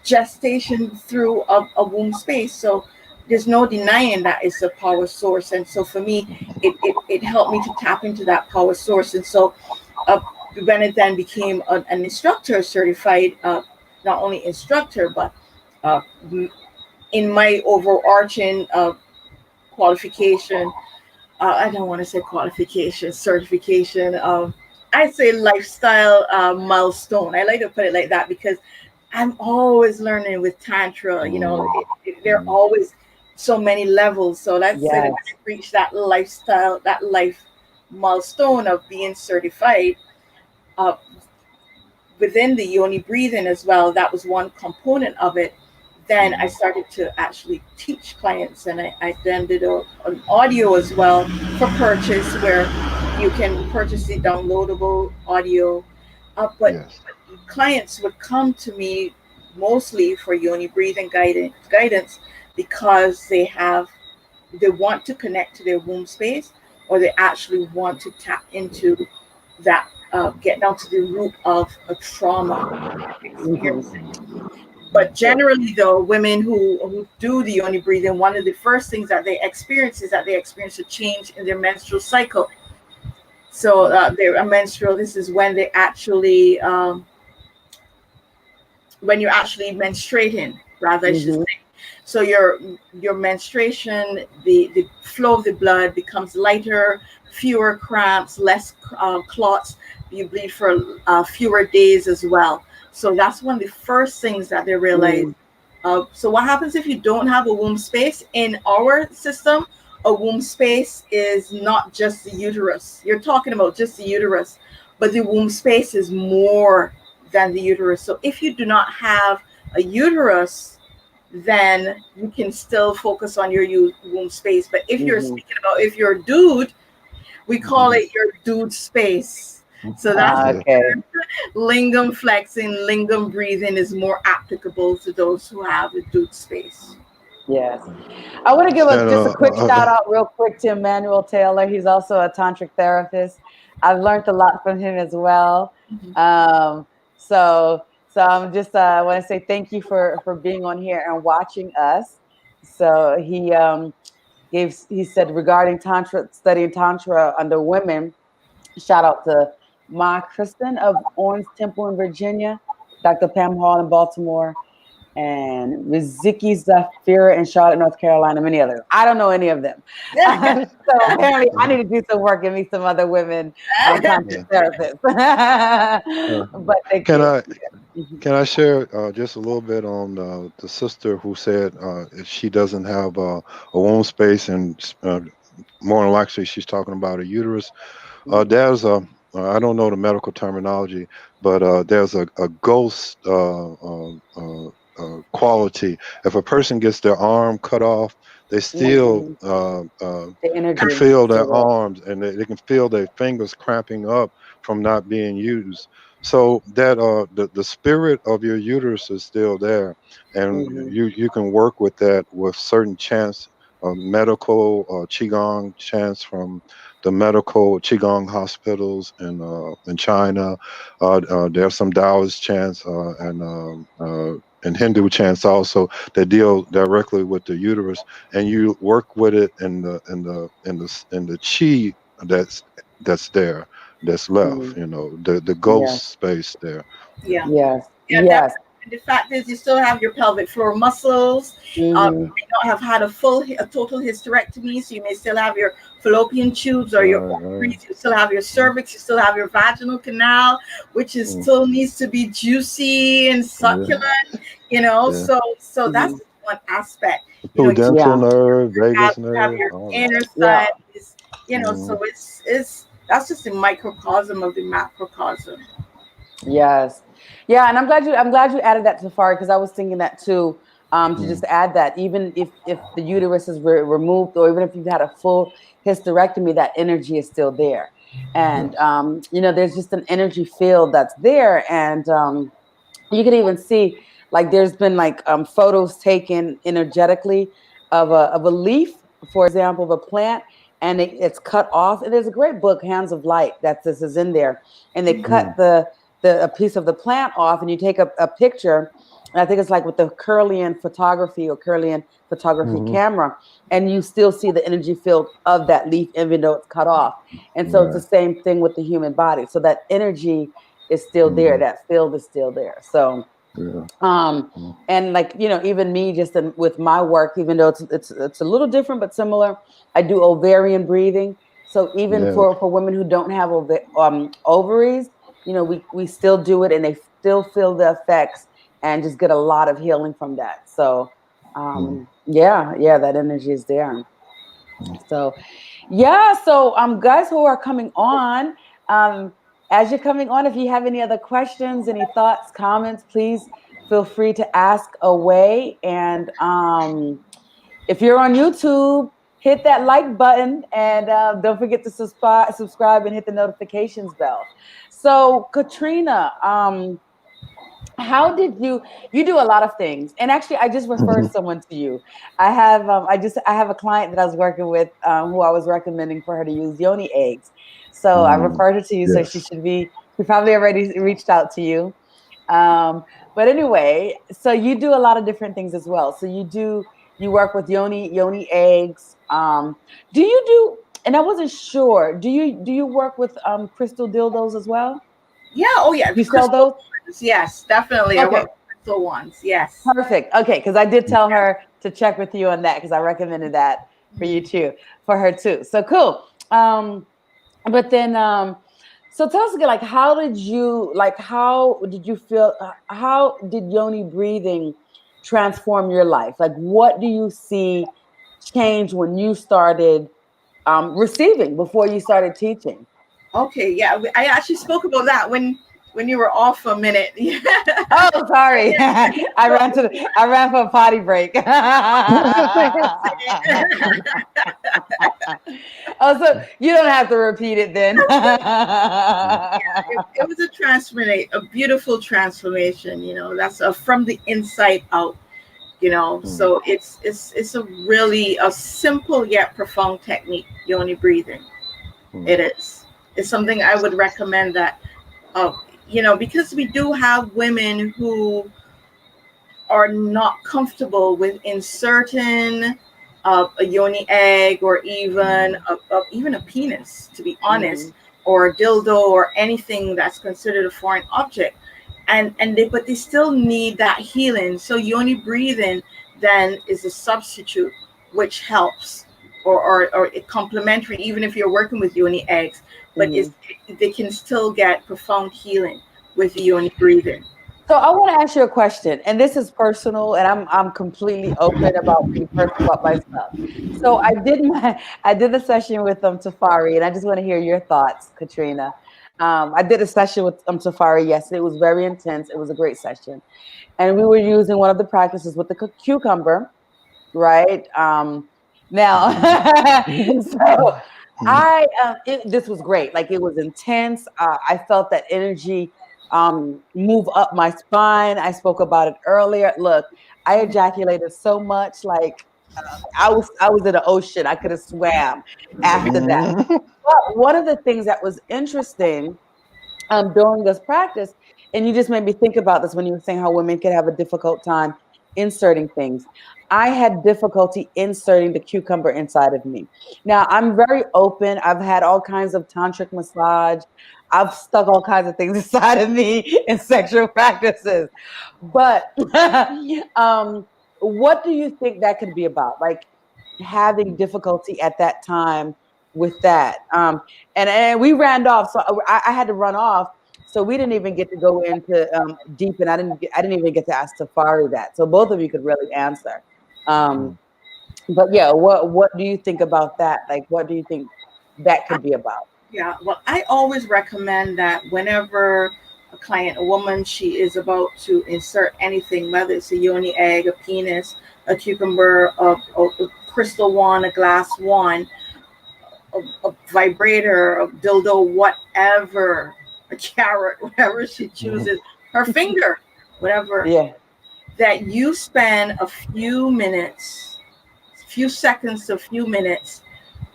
gestation through a womb space. So there's no denying that it's a power source. And so for me, it helped me to tap into that power source. And so uh, when it then became an instructor, certified, not only instructor, but uh, in my overarching qualification, I don't want to say qualification, certification. I'd say lifestyle milestone. I like to put it like that because I'm always learning with Tantra. mm, There are always so many levels. So let's say that Yes. I reach that lifestyle, that life milestone of being certified. Uh, Within the yoni breathing as well, that was one component of it then I started to actually teach clients, and I then did an audio as well for purchase, where you can purchase the downloadable audio. But Yes. clients would come to me mostly for yoni breathing guidance because they want to connect to their womb space, or they actually want to tap into that, get down to the root of a trauma Mhm. experience. But generally, though, women who do the yoni breathing, one of the first things that they experience is that they experience a change in their menstrual cycle. So they're a menstrual. This is when they actually, when you're actually menstruating, rather I should Mhm. say. So your menstruation, the flow of the blood becomes lighter, fewer cramps, less clots. You bleed for fewer days as well. So that's one of the first things that they realize. Mhm. So what happens if you don't have a womb space? In our system, a womb space is not just the uterus. You're talking about just the uterus, but the womb space is more than the uterus. So if you do not have a uterus, then you can still focus on your womb space. But if you're Mhm. speaking about, if you're a dude, we call Mhm. it your dude space. So that's Ah, Yeah. okay. lingam flexing, lingam breathing is more applicable to those who have a dude space. Yes. I want to give And just a quick shout out real quick to Emmanuel Taylor. He's also a tantric therapist. I've learned a lot from him as well. Mhm. Um, so I'm just want to say thank you for being on here and watching us. So he said regarding tantra, studying tantra under women. Shout out to Ma Kristen of Orange Temple in Virginia, Dr. Pam Hall in Baltimore, and Riziki Zafira in Charlotte, North Carolina, many others. I don't know any of them. So apparently I need to do some work and meet some other women tantric yeah. therapists. Uh, But thank can you. I can I share just a little bit on the sister who said if she doesn't have a womb space, and more than likely she's talking about a uterus. There's a I don't know the medical terminology, but there's a ghost quality. If a person gets their arm cut off, they still Mhm. The can energy is feel still their there. arms, and they can feel their fingers cramping up from not being used. So that the spirit of your uterus is still there, and Mhm. you can work with that with certain chants, medical qigong chants from the medical qigong hospitals in China. There are some Taoist chants and Hindu chants also that deal directly with the uterus, and you work with it in the chi that's there, that's left. Mhm. The Yes. ghost space there. Yeah. Yeah. Yes. Yeah, Yes. definitely. The fact is, you still have your pelvic floor muscles. You Mhm. may not have had a total hysterectomy, so you may still have your fallopian tubes or your Right. Right. ovaries. You still have your cervix. You still have your vaginal canal, which is Mm, still needs to be juicy and yeah. succulent. You know, Yeah. so that's Mhm. just one aspect. You know, you Pudendal Yeah. nerve, vagus have nerve, your all that. inner Yeah. side. You know, Mm, so it's that's just a microcosm of the macrocosm. Yes. Yeah, and I'm glad you added that to Tafari because I was thinking that too. To mm, just add that even if the uterus is removed or even if you've had a full hysterectomy, that energy is still there, and yes. there's just an energy field that's there, and you can even see like there's been like photos taken energetically of a leaf, for example, of a plant, and it's cut off. And there's a great book, Hands of Light, that this is in there, and they cut Mm, a piece of the plant off, and you take a picture. And I think it's like with the Curlian photography or Curlian photography hmm. camera, and you still see the energy field of that leaf, even though it's cut off. And so it's the Right. same thing with the human body. So that energy is still there. Hmm. That field is still there. So, Yeah. um, Mm, and like even me, just with my work, even though it's a little different but similar, I do ovarian breathing. So even yes. for women who don't have ovaries, we still do it, and they still feel the effects and just get a lot of healing from that. So, Mm, yeah, that energy is there. mm. So yeah, so guys who are coming on, as you're coming on, if you have any other questions, any thoughts, comments, please feel free to ask away. And if you're on YouTube, hit that like button, and don't forget to subscribe and hit the notifications bell. So, Katrina, how did you do a lot of things, and actually I just referred someone to you. I have a client that I was working with, who I was recommending for her to use yoni eggs, so I referred her to you. So Yes. she probably already reached out to you. But anyway, so you do a lot of different things as well. So you work with yoni eggs. Do you do, and I wasn't sure, do you work with crystal dildos as well? Yeah. Oh, yeah. You sell Crystal those? ones. Yes, definitely. I Okay. work with crystal ones. Yes. Perfect. Okay, because I did tell her to check with you on that, because I recommended that for you too, for her too. So cool. But then, so tell us again, like, how did you feel? How did Yoni breathing transform your life? Like, what do you see change when you started receiving before you started teaching? Okay. Yeah. I actually spoke about that when you were off for a minute. Yeah. Oh, sorry. I ran for a potty break. Oh, so you don't have to repeat it then. It was a beautiful transformation. That's from the inside out. So it's a simple yet profound technique, yoni breathing. It is. It's something I would recommend that, uh, because we do have women who are not comfortable with inserting a yoni egg, or even a penis, to be honest, or a dildo, or anything that's considered a foreign object, but they still need that healing. So yoni breathing then is a substitute, which helps, or complementary, even if you're working with yoni eggs, but they can still get profound healing with yoni breathing. So I want to ask you a question, and this is personal, and I'm completely open about being personal about myself. So I did a session with Tafari, and I just want to hear your thoughts, Katrina. I did a session with Tafari yesterday. It was very intense. It was a great session, and we were using one of the practices with the cucumber, right? Now, so this was great. Like, it was intense. I felt that energy move up my spine. I spoke about it earlier. Look, I ejaculated so much, like I was in the ocean. I could have swam after that. But one of the things that was interesting during this practice, and you just made me think about this when you were saying how women could have a difficult time inserting things. I had difficulty inserting the cucumber inside of me. Now, I'm very open. I've had all kinds of tantric massage. I've stuck all kinds of things inside of me in sexual practices. But what do you think that could be about? Like, having difficulty at that time with that. And we ran off, so I had to run off. So we didn't even get to go into deep, and I didn't even get to ask Tafari that. So both of you could really answer. But yeah, what do you think about that? Like, what do you think that could be about? Yeah, well, I always recommend that whenever a woman, she is about to insert anything, whether it's a yoni egg, a penis, a cucumber, a crystal wand, a glass wand, a vibrator, a dildo, whatever, a carrot, whatever she chooses, her finger, whatever, that you spend a few minutes, few seconds to a few minutes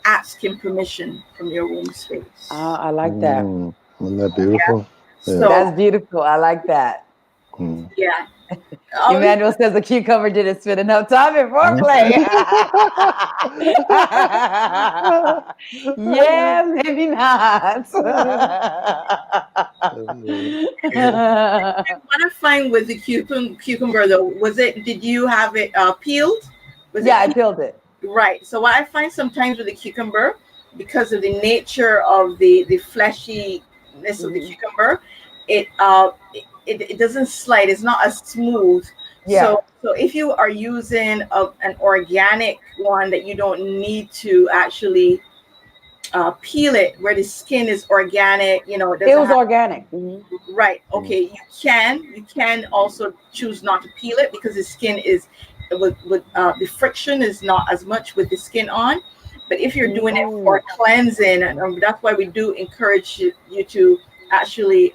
asking permission from your womb space. I like that. Isn't that beautiful? Yeah. So that's beautiful. I like that. Yeah. Emmanuel says the cucumber didn't spend enough time in foreplay. Yeah, maybe not. What I find with the cucumber though, did you have it peeled? I peeled it. Right. So what I find sometimes with the cucumber, because of the nature of the fleshiness of the cucumber, it doesn't slide. It's not as smooth. Yeah. So if you are using an organic one that you don't need to actually peel it where the skin is organic, you know, it It doesn't was have. organic. Right. Okay. You can also choose not to peel it because the skin is with the friction is not as much with the skin on. But if you're doing it for cleansing, and that's why we do encourage you to actually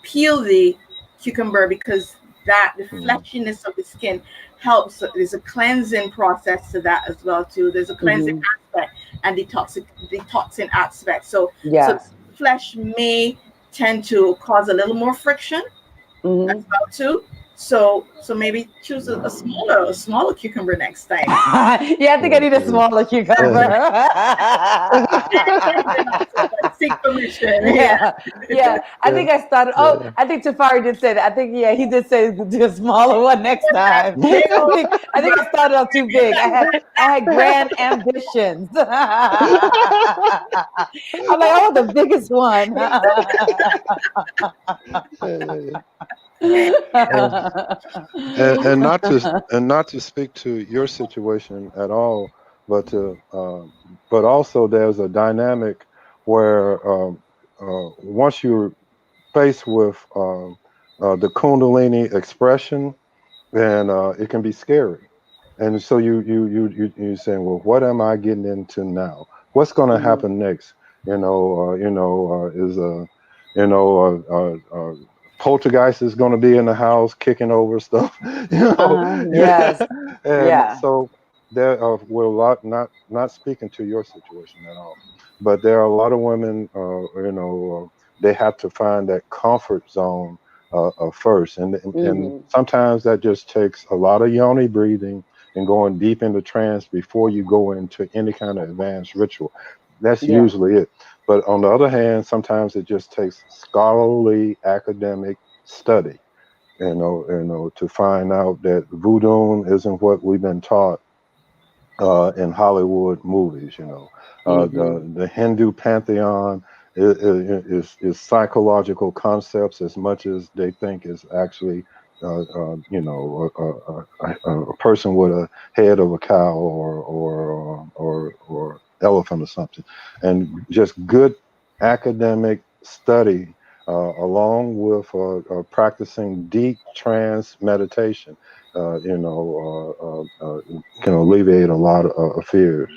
peel the cucumber, because that the fleshiness of the skin helps. There's a cleansing process to that as well too. There's a cleansing aspect and detoxing aspect. So Yes. flesh may tend to cause a little more friction as well too. So maybe choose a smaller cucumber next time. Yeah, I think I need a smaller cucumber. Seek permission. Yeah, yeah. I think I started. Oh, I think Tafari did say that. I think he did say do a smaller one next time. I think I started off too big. I had grand ambitions. I'm like, I want the biggest one. And not to speak to your situation at all, but also there's a dynamic where once you're faced with the kundalini expression, then it can be scary. And so you saying, well, what am I getting into now? What's going to happen next? Is you know poltergeist is going to be in the house kicking over stuff, Yes. and Yeah. so there were a lot, not speaking to your situation at all, but there are a lot of women, they have to find that comfort zone first, and sometimes that just takes a lot of yoni breathing and going deep into trance before you go into any kind of advanced ritual. That's Yeah. usually it. But on the other hand, sometimes it just takes scholarly academic study, to find out that voodoo isn't what we've been taught in Hollywood movies. The Hindu pantheon is psychological concepts as much as they think is actually, a person with a head of a cow or elephant or something, and just good academic study. Along with practicing deep trance meditation, can alleviate a lot of fears.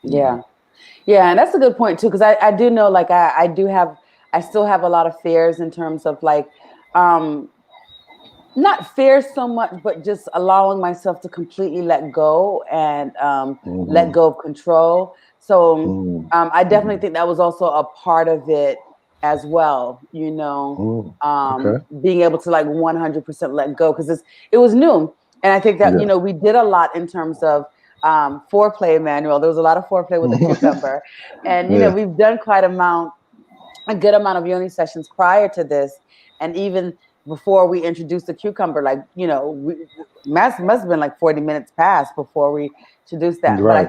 Yeah. Yeah, and that's a good point too, because I do know, like I still have a lot of fears in terms of like, um, not fears so much, but just allowing myself to completely let go and let Hmm. go of control. So Hmm. I definitely Hmm. think that was also a part of it as well. Hmm. Okay. Being able to like 100% let go, because it was new, and I think that Yeah. we did a lot in terms of foreplay manual. There was a lot of foreplay with the cucumber, and Yeah. we've done a good amount of yoni sessions prior to this, and even before we introduced the cucumber, like must have been like 40 minutes past before we introduced that. But I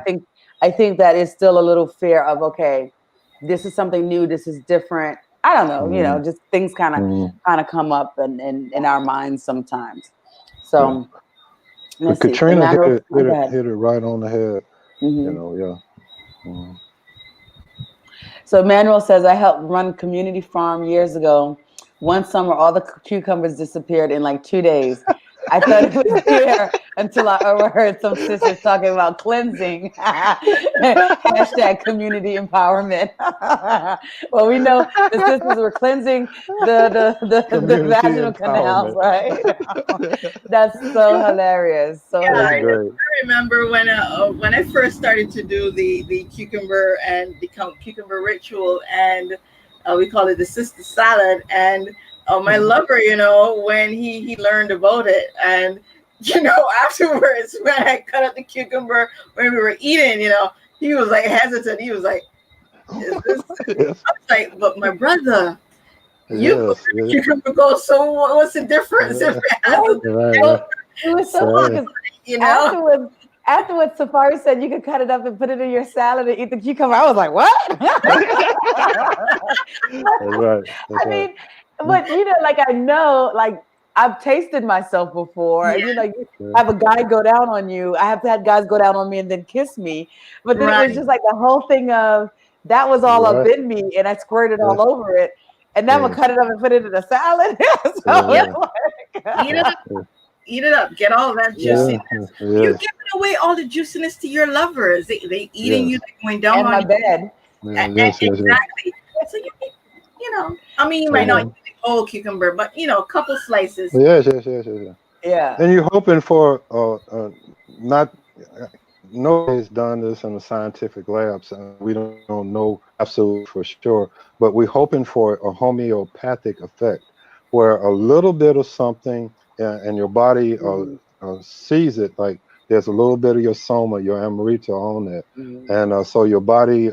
Right. think that is still a little fear of, okay, this is something new, this is different. I don't know, Hmm. just things kind Hmm. of come up in our minds sometimes. Yeah. So But let's see. So Katrina hit Manuel, it hit go it ahead. hit it right on the head. Hmm. Yeah. Hmm. So Manuel says, I helped run community farm years ago. One summer, all the cucumbers disappeared in like 2 days. I thought it was fear until I overheard some sisters talking about cleansing. Hashtag community empowerment. Well, we know the sisters were cleansing the Community vaginal canals, empowerment. right? That's so hilarious. So Yeah, That's hilarious. great. I remember when I first started to do the cucumber and the cucumber ritual, and we call it the sister salad. And my lover, when he learned about it, and afterwards when I cut up the cucumber when we were eating, he was like hesitant. He was like, "Is this?" Yes. I was like, "But my brother, you put Yes. the Yeah. cucumber goes. So what's the difference if it has Right. a, Right. Well, Right. it was so funny Right. because you know?" afterwards, Safari said you could cut it up and put it in your salad and eat the cucumber. I was like, what? That's right. That's I right. mean, but like I know, like I've tasted myself before. Yeah. And you Yeah. have a guy go down on you. I have had guys go down on me and then kiss me. But then it was Right. just like the whole thing of that was all up Right. in me and I squirted Yeah. all over it. And now I'm gonna Yeah. cut it up and put it in a salad. So Yep. Yeah. it's like, Eat it up. Eat it up. Get all that yeah. Yeah. juiciness. You're Yes. giving away all the juiciness to your lovers. They eating you, Yes. they're going down And on my you. bed. Yeah. Yes. Yes. Yes. Exactly. So I mean, you might not Uh-huh. eat the whole cucumber, but a couple slices. Yes. Yes. Yes. Yes. Yes. Yeah. And you're hoping for not nobody's done this in the scientific labs, and we don't know absolutely for sure, but we're hoping for a homeopathic effect where a little bit of something and your body Mhm. sees it, like there's a little bit of your soma, your amrita on it, Mhm. and so your body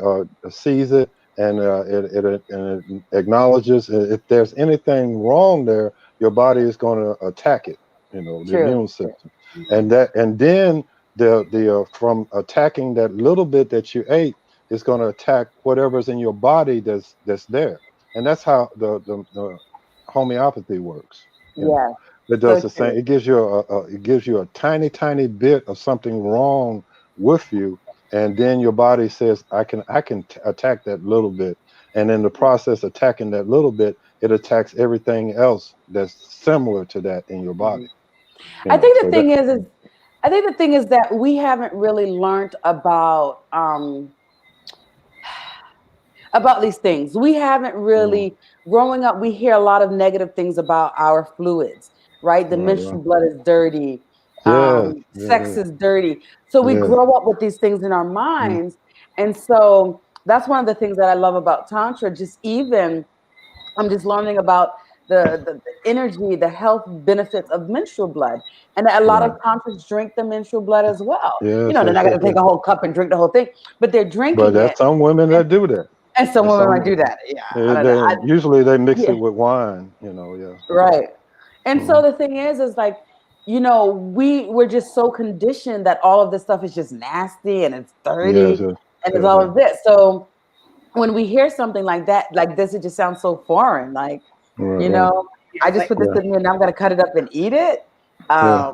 sees it, and it acknowledges if there's anything wrong there, your body is going to attack it, the True. immune system, and then the from attacking that little bit that you ate is going to attack whatever's in your body that's there, and that's how the homeopathy works. Yeah. It So does the same. true. It gives you a tiny bit of something wrong with you, and then your body says, I can attack that little bit, and in the process attacking that little bit, it attacks everything else that's similar to that in your Mhm. body. I think the So that. thing is I think the thing is that we haven't really learned about these things. We haven't Mm, really, growing up, we hear a lot of negative things about our fluids, right? The right, right. menstrual blood is dirty, Yes, sex yes, is dirty. So we yes. grow up with these things in our Mm, minds. And so that's one of the things that I love about Tantra, just even I'm just learning about the energy, the health benefits of menstrual blood. And a lot of right. tantrics drink the menstrual blood as well. Yes, They're yes, not yes, going to yes. take a whole cup and drink the whole thing, but they're But drinking it. that's some women And, that do that. and some That's women some. might do that. Yeah, I They, don't know. they usually they mix Yeah, it with wine. Yeah. right. And so Hmm. the thing is like, we're just so conditioned that all of this stuff is just nasty and it's Yes, dirty yes, and it's yes, all yes. of this. So when we hear something like that, like this, it just sounds so foreign. Like, Right, you right. know, Yeah, I it's just like, put this Yeah, in me and I'm gonna cut it up and eat it. yeah.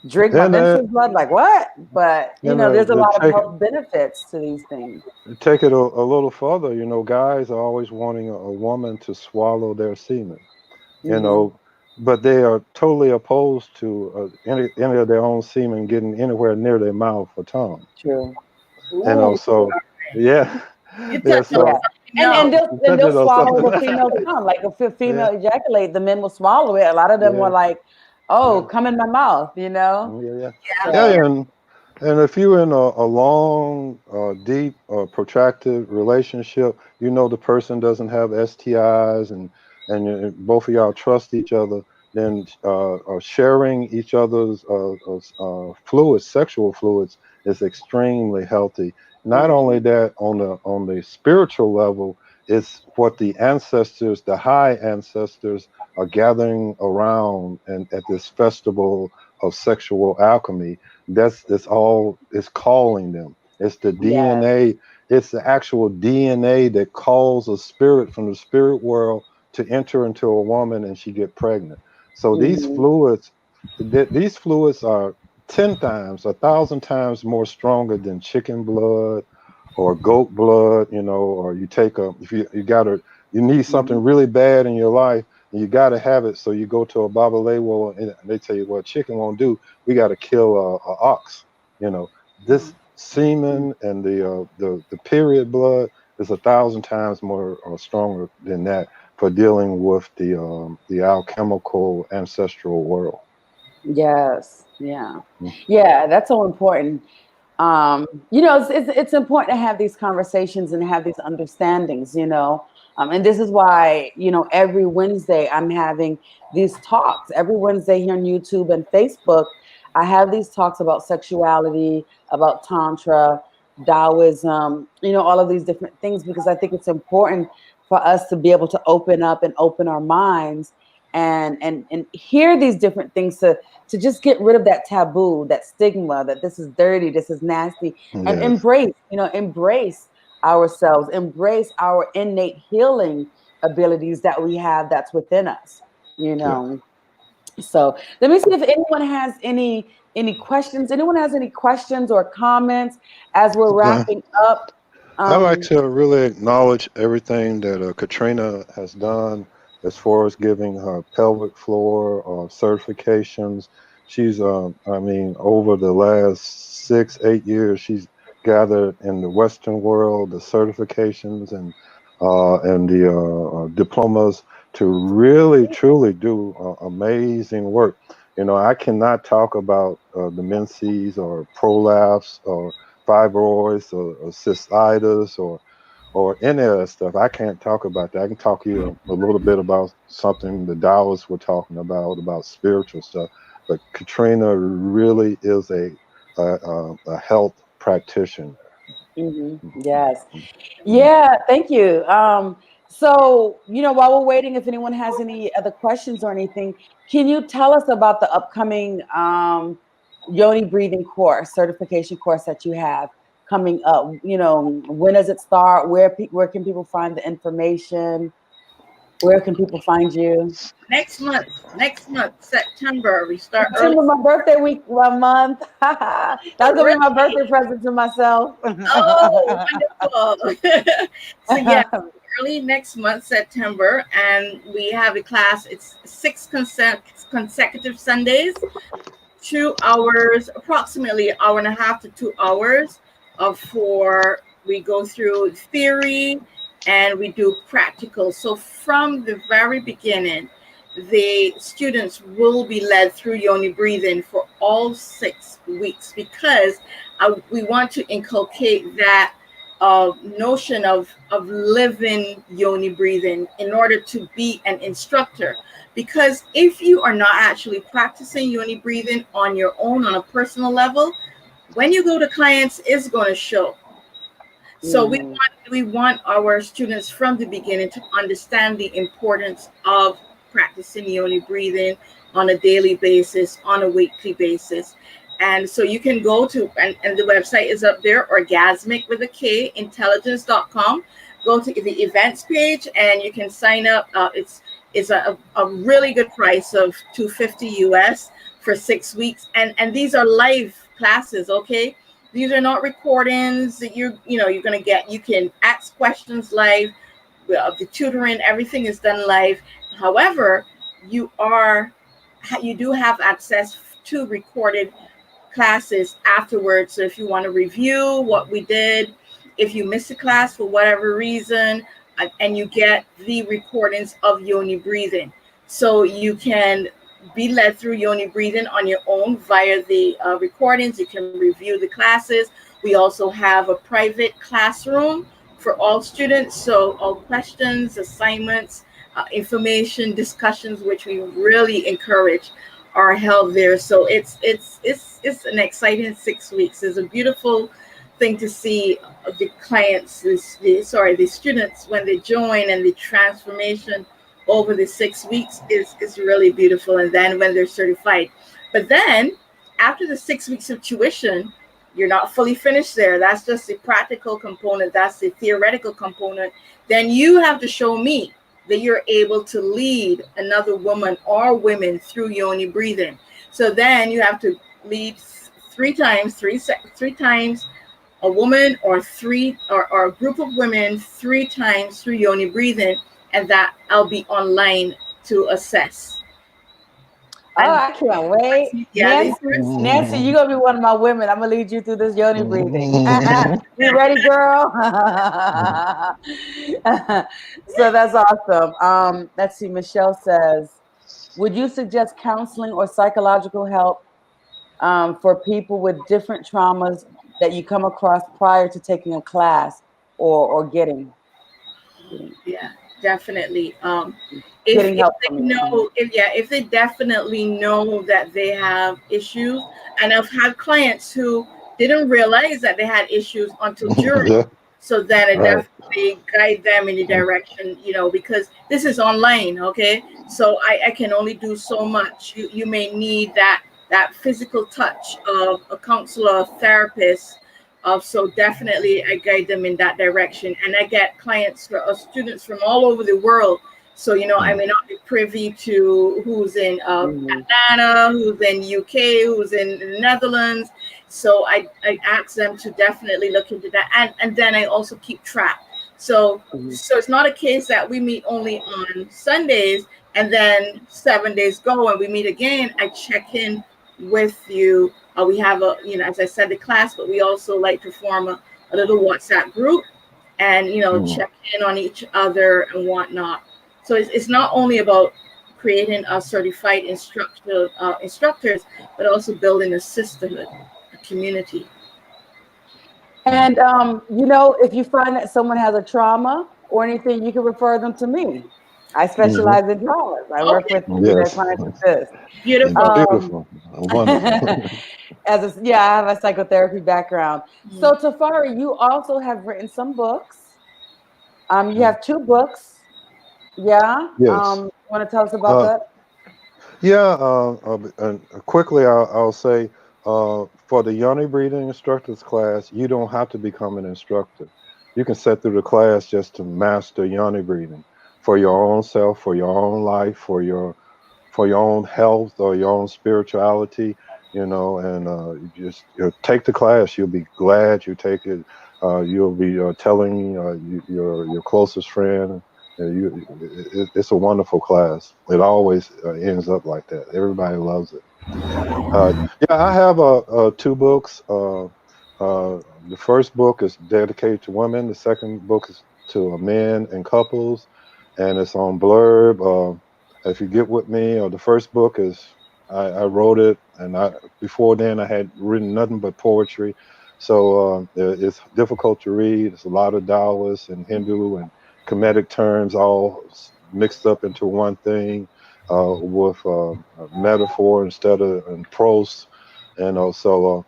Drink my And menstrual blood, like what? But there's a they lot of take health benefits to these things. take it a little further. Guys are always wanting a woman to swallow their semen. You Hmm. know, but they are totally opposed to any of their own semen getting anywhere near their mouth or tongue. True. ooh, So yeah, you yeah. touch on Yeah. So something And else. they'll touching on swallow something. the female tongue. Like if a female Yeah, ejaculate, the men will swallow it. A lot of them were yeah, like, "Oh, yeah, come in my mouth." yeah, yeah, Yeah, yeah. So And if you're in a long, deep, protracted relationship, the person doesn't have STIs, both of y'all trust each other. Then sharing each other's fluids, sexual fluids, is extremely healthy. Not mhm. only that, on the spiritual level, it's what the ancestors, the high ancestors, are gathering around and at this festival of sexual alchemy. That's all it's calling them. It's the Yeah. DNA. It's the actual DNA that calls a spirit from the spirit world to enter into a woman and she get pregnant. So Hmm. these fluids are 10 times, 1,000 times more stronger than chicken blood or goat blood, or you take if you gotta, you need something Hmm. really bad in your life and you gotta have it. So you go to a babalewo and they tell you, well, chicken won't do. We got to kill a ox. This semen and the period blood is 1,000 times more stronger than that for dealing with the alchemical ancestral world. Yes. Yeah. Mm. Yeah. That's so important. It's important to have these conversations and have these understandings. And this is why, every Wednesday I'm having these talks. Every Wednesday here on YouTube and Facebook, I have these talks about sexuality, about Tantra, Taoism, all of these different things, because I think it's important for us to be able to open up and open our minds and hear these different things to just get rid of that taboo, that stigma, that this is dirty, this is nasty, and Yes. embrace ourselves, embrace our innate healing abilities that we have that's within us, you Yeah. know. So let me see if anyone has any questions. Anyone has any questions or comments as we're Uh, wrapping up? I'd like Um, to really acknowledge everything that Katrina has done as far as giving her pelvic floor certifications. She's, I mean, over the last 6, 8 years, she's gathered in the Western world the certifications and the diplomas to really, truly do amazing work. You know, I cannot talk about the menses or prolapse or fibroids or cystitis or any of that stuff. I can't talk about that. I can talk to you a little bit about something the Taoists were talking about spiritual stuff. But Katrina really is a health practitioner. yes. Yeah, thank you. So, while we're waiting, if anyone has any other questions or anything, can you tell us about the upcoming Yoni breathing course, certification course that you have coming up? When does it start? Where can people find the information? Where can people find you? Next month, September, we start early. September, my birthday week, 1 month. That's gonna be my birthday present to myself. Oh, wonderful. So yeah, early next month, September, and we have a class. It's six consecutive Sundays, 2 hours, approximately an hour and a half to 2 hours of for we go through theory and we do practical. So from the very beginning, the students will be led through Yoni breathing for all 6 weeks because we want to inculcate that notion of living Yoni breathing in order to be an instructor. Because if you are not actually practicing Yoni breathing on your own on a personal level, when you go to clients, it's going to show. So we want our students from the beginning to understand the importance of practicing Yoni breathing on a daily basis, on a weekly basis. And so you can go to, and the website is up there, Orgasmik with a K, intelligence.com. Go to the events page and you can sign up. It's a really good price of $250 US for 6 weeks. And these are live classes, okay? These are not recordings that you're going to get. You can ask questions live. The tutoring, everything is done live. However, you do have access to recorded classes afterwards. So if you want to review what we did, if you missed a class for whatever reason, and you get the recordings of Yoni breathing, so you can be led through Yoni breathing on your own via the recordings. You can review the classes. We also have a private classroom for all students. So all questions, assignments, information, discussions, which we really encourage, are held there. So it's an exciting 6 weeks. It's a beautiful thing to see the clients, the students when they join, and the transformation over the 6 weeks is really beautiful. And then when they're certified, but then after the 6 weeks of tuition, you're not fully finished there. That's just the practical component. That's the theoretical component. Then you have to show me that you're able to lead another woman or women through Yoni breathing. So then you have to lead three times a woman or or a group of women 3 times through Yoni breathing, and that I'll be online to assess. Oh, And I can't wait. yeah, Nancy, you're gonna be one of my women. I'm gonna lead you through this Yoni breathing. You ready, girl? So that's awesome. Let's see. Michelle says, would you suggest counseling or psychological help for people with different traumas that you come across prior to taking a class or getting yeah, definitely. getting If help they from you? know, if they definitely know that they have issues, and I've had clients who didn't realize that they had issues until during. Yeah, So then I right. definitely guide them in the direction, because this is online, okay? So I can only do so much. You may need that physical touch of a counselor, a therapist. So definitely I guide them in that direction. And I get clients or students from all over the world So, I may not be privy to who's in Mhm. Atlanta, who's in UK, who's in the Netherlands. So I ask them to definitely look into that. And then I also keep track. So Mhm. so it's not a case that we meet only on Sundays and then 7 days go and we meet again. I check in with you. We have as I said, the class, but we also like to form a little WhatsApp group and Mhm. check in on each other and whatnot. So it's not only about creating a certified instructors, but also building a sisterhood, a community. And if you find that someone has a trauma or anything, you can refer them to me. I Mhm. specialize in traumas. I work Okay, with Yes, clients with this. beautiful. Um, beautiful, wonderful. I have a psychotherapy background. Mm. So Tafari, you also have written some books. You Mm. have two books. Yeah. Yes. Want to tell us about Uh, that? yeah. And quickly, I'll say, for the Yoni Breathing instructors class, you don't have to become an instructor. You can sit through the class just to master Yoni breathing for your own self, for your own life, for your own health or your own spirituality, and you just take the class. You'll be glad you take it. You'll be telling your closest friend. It's a wonderful class. It always ends up like that. Everybody loves it. Uh, yeah, I have two books. The first book is dedicated to women. The second book is to men and couples, and it's on Blurb. If you get with me, the first book is I wrote it, and before then I had written nothing but poetry, so it's difficult to read. It's a lot of Taoist and Hindu and Kemetic terms all mixed up into one thing with metaphor instead of and prose. And also,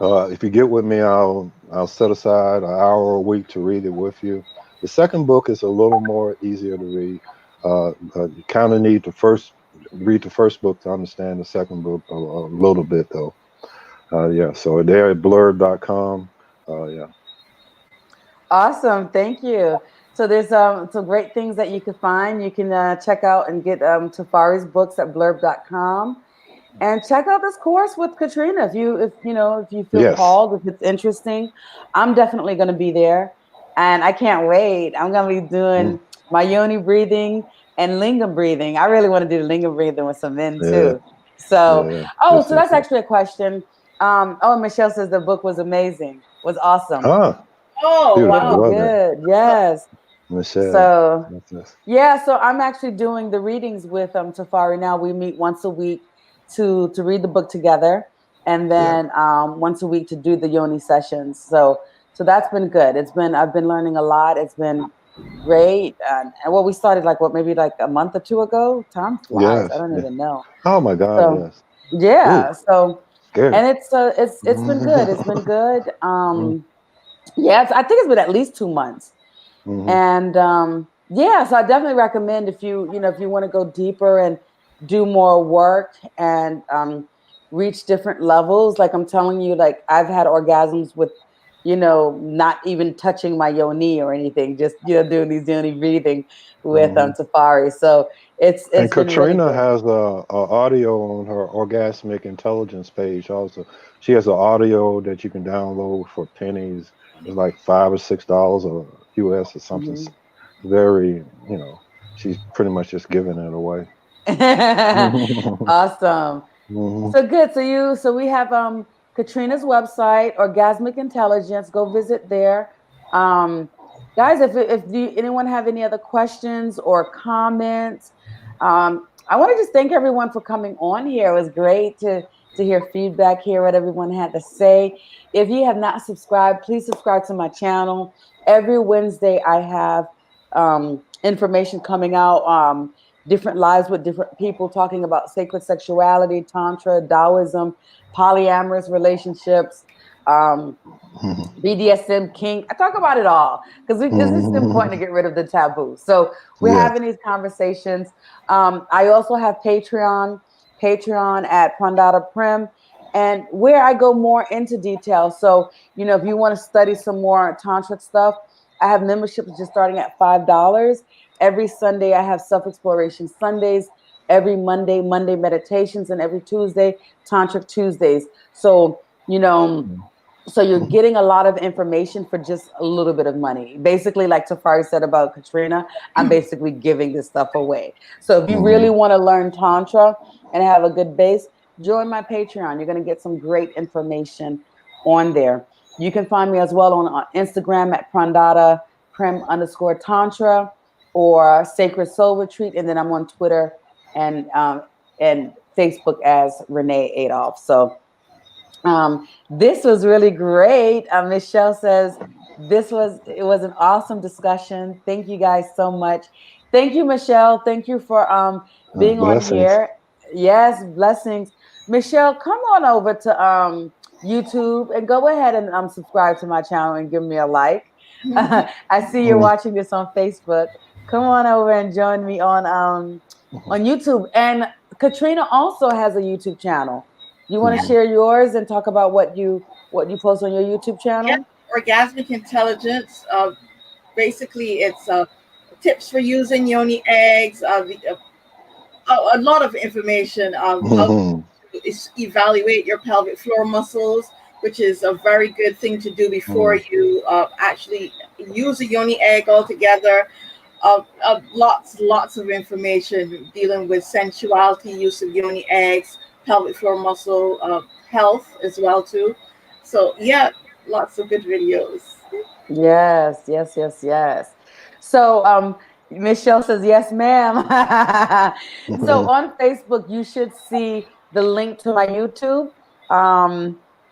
if you get with me, I'll set aside an hour a week to read it with you. The second book is a little more easier to read. You kind of need to first read the first book to understand the second book a little bit, though. Yeah, so they're at blurb.com. Yeah. Awesome. Thank you. So there's some great things that you can find. You can check out and get Tafari's books at blurb.com. And check out this course with Katrina if you feel Yes. called, if it's interesting. I'm definitely going to be there, and I can't wait. I'm going to be Mm, doing my Yoni breathing and Lingam breathing. I really want to do the Lingam breathing with some men yeah. too. So, Yeah. oh, This so is that's actually a question. Michelle says the book was amazing, was awesome, ah Oh beautiful. really wow. Well done, good. Yes. Michelle. So Yes. yeah, so I'm actually doing the readings with Tafari now. We meet once a week to read the book together, and Yeah. then once a week to do the Yoni sessions. So that's been good. I've been learning a lot. It's been great. And what we started maybe like a month or two ago. Time flies. I Yes. don't Yeah. even know. Oh my God. So Yes. Ooh, yeah. So scary. and it's been good. It's been good. Yeah, I think it's been at least 2 months. Mm-hmm. And yeah, so I definitely recommend if you want to go deeper and do more work and reach different levels. Like I'm telling you, like I've had orgasms with, not even touching my yoni or anything, just doing these yoni breathing with Mm-hmm. Tafari. So And it's been really Katrina good. has a audio on her Orgasmic Intelligence page. Also, she has an audio that you can download for pennies. It's like $5 or $6 or US or something. Mhm. Very, she's pretty much just giving it away. Awesome. Hmm. So good. So we have Katrina's website, Orgasmic Intelligence. Go visit there. Um, guys, anyone have any other questions or comments, I want to just thank everyone for coming on here. It was great to hear feedback, hear what everyone had to say. If you have not subscribed, please subscribe to my channel. Every Wednesday, I have information coming out. Different lives with different people talking about sacred sexuality, tantra, Taoism, polyamorous relationships, BDSM, kink. I talk about it all because it's important to get rid of the taboo. So we're Yes. having these conversations. I also have Patreon at Pandada Prim, and where I go more into detail. So if you want to study some more tantric stuff, I have memberships just starting at $5, every Sunday I have self-exploration Sundays, every Monday meditations, and every Tuesday, tantric Tuesdays. So, you know, so you're getting a lot of information for just a little bit of money. Basically, like Tafari said about Katrina, I'm basically giving this stuff away. So if you really want to learn Tantra and have a good base, join my Patreon. You're going to get some great information on there. You can find me as well on Instagram at Prandata Prem_Tantra or Sacred Soul Retreat. And then I'm on Twitter and Facebook as Renee Adolph. So this was really great. Michelle says it was an awesome discussion. Thank you guys so much. Thank you, Michelle. Thank you for being on Blessings. here. Yes, blessings. Michelle, come on over to YouTube and go ahead and subscribe to my channel and give me a like. I see you're watching this on Facebook. Come on over and join me on YouTube. And Katrina also has a YouTube channel. You want to share yours and talk about what you post on your YouTube Yeah, channel? orgasmic intelligence. Basically, it's tips for using yoni eggs. A lot of information. How evaluate your pelvic floor muscles, which is a very good thing to do before you actually use a yoni egg altogether. Lots of information dealing with sensuality, use of yoni eggs, pelvic floor muscle health as well too. So yeah, lots of good videos. Yes, yes, yes, yes. So Michelle says, yes, ma'am. So on Facebook, you should see the link to my YouTube.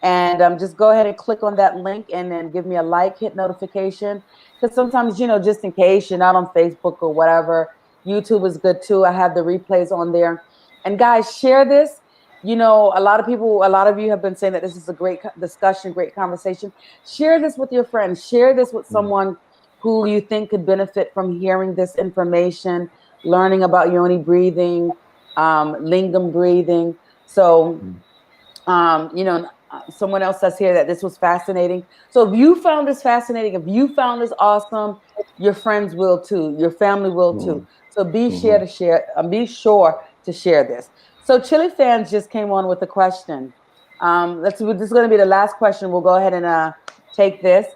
And just go ahead and click on that link and then give me a like, hit notification. Because sometimes, just in case you're not on Facebook or whatever, YouTube is good too. I have the replays on there. And guys, share this. A lot of people, a lot of you have been saying that this is a great discussion, great conversation. Share this with your friends. Share this with someone who you think could benefit from hearing this information, learning about Yoni breathing, Lingam breathing. So, someone else says here that this was fascinating. So if you found this fascinating, if you found this awesome, your friends will too. Your family will too. So be sure to share this. So Chili Fans just came on with a question. This is going to be the last question. We'll go ahead and take this.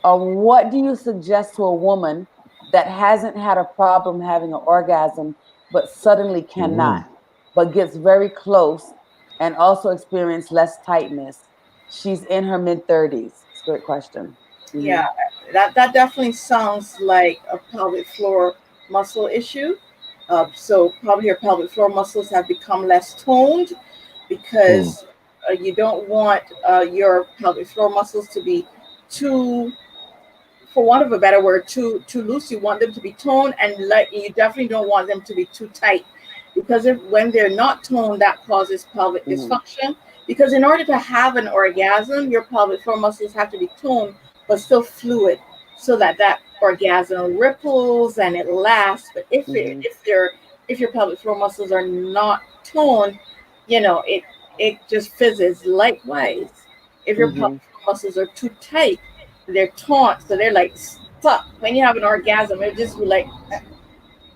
What do you suggest to a woman that hasn't had a problem having an orgasm, but suddenly cannot, but gets very close and also experience less tightness? She's in her mid-30s. It's a great question. Yeah, that definitely sounds like a pelvic floor muscle issue. So probably your pelvic floor muscles have become less toned because you don't want your pelvic floor muscles to be too, for want of a better word, too loose. You want them to be toned, and like you definitely don't want them to be too tight, because when they're not toned, that causes pelvic dysfunction. Because in order to have an orgasm, your pelvic floor muscles have to be toned but still fluid, so that orgasm ripples and it lasts. But if your pelvic floor muscles are not toned, it just fizzes. Likewise, if your pelvic floor muscles are too tight, they're taut, so they're like stuck. When you have an orgasm, it just be like,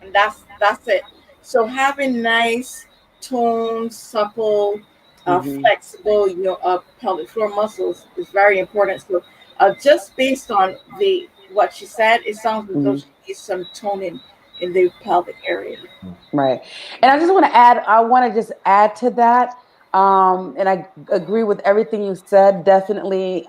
and that's it. So having nice, toned, supple, flexible, pelvic floor muscles is very important. So, just based on what she said, it sounds as though she needs some toning in the pelvic area. Right. And I just want to just add to that. And I agree with everything you said. Definitely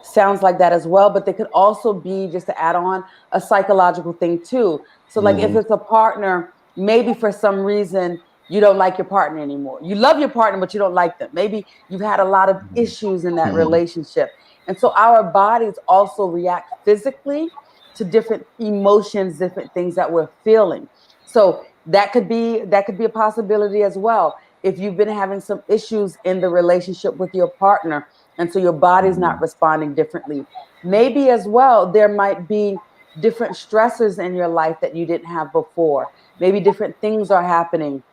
sounds like that as well. But they could also be, just to add on, a psychological thing too. So like if it's a partner, maybe for some reason you don't like your partner anymore. You love your partner, but you don't like them. Maybe you've had a lot of issues in that relationship. And so our bodies also react physically to different emotions, different things that we're feeling. So that could be a possibility as well. If you've been having some issues in the relationship with your partner, and so your body's not responding differently, maybe as well there might be different stressors in your life that you didn't have before. Maybe different things are happening.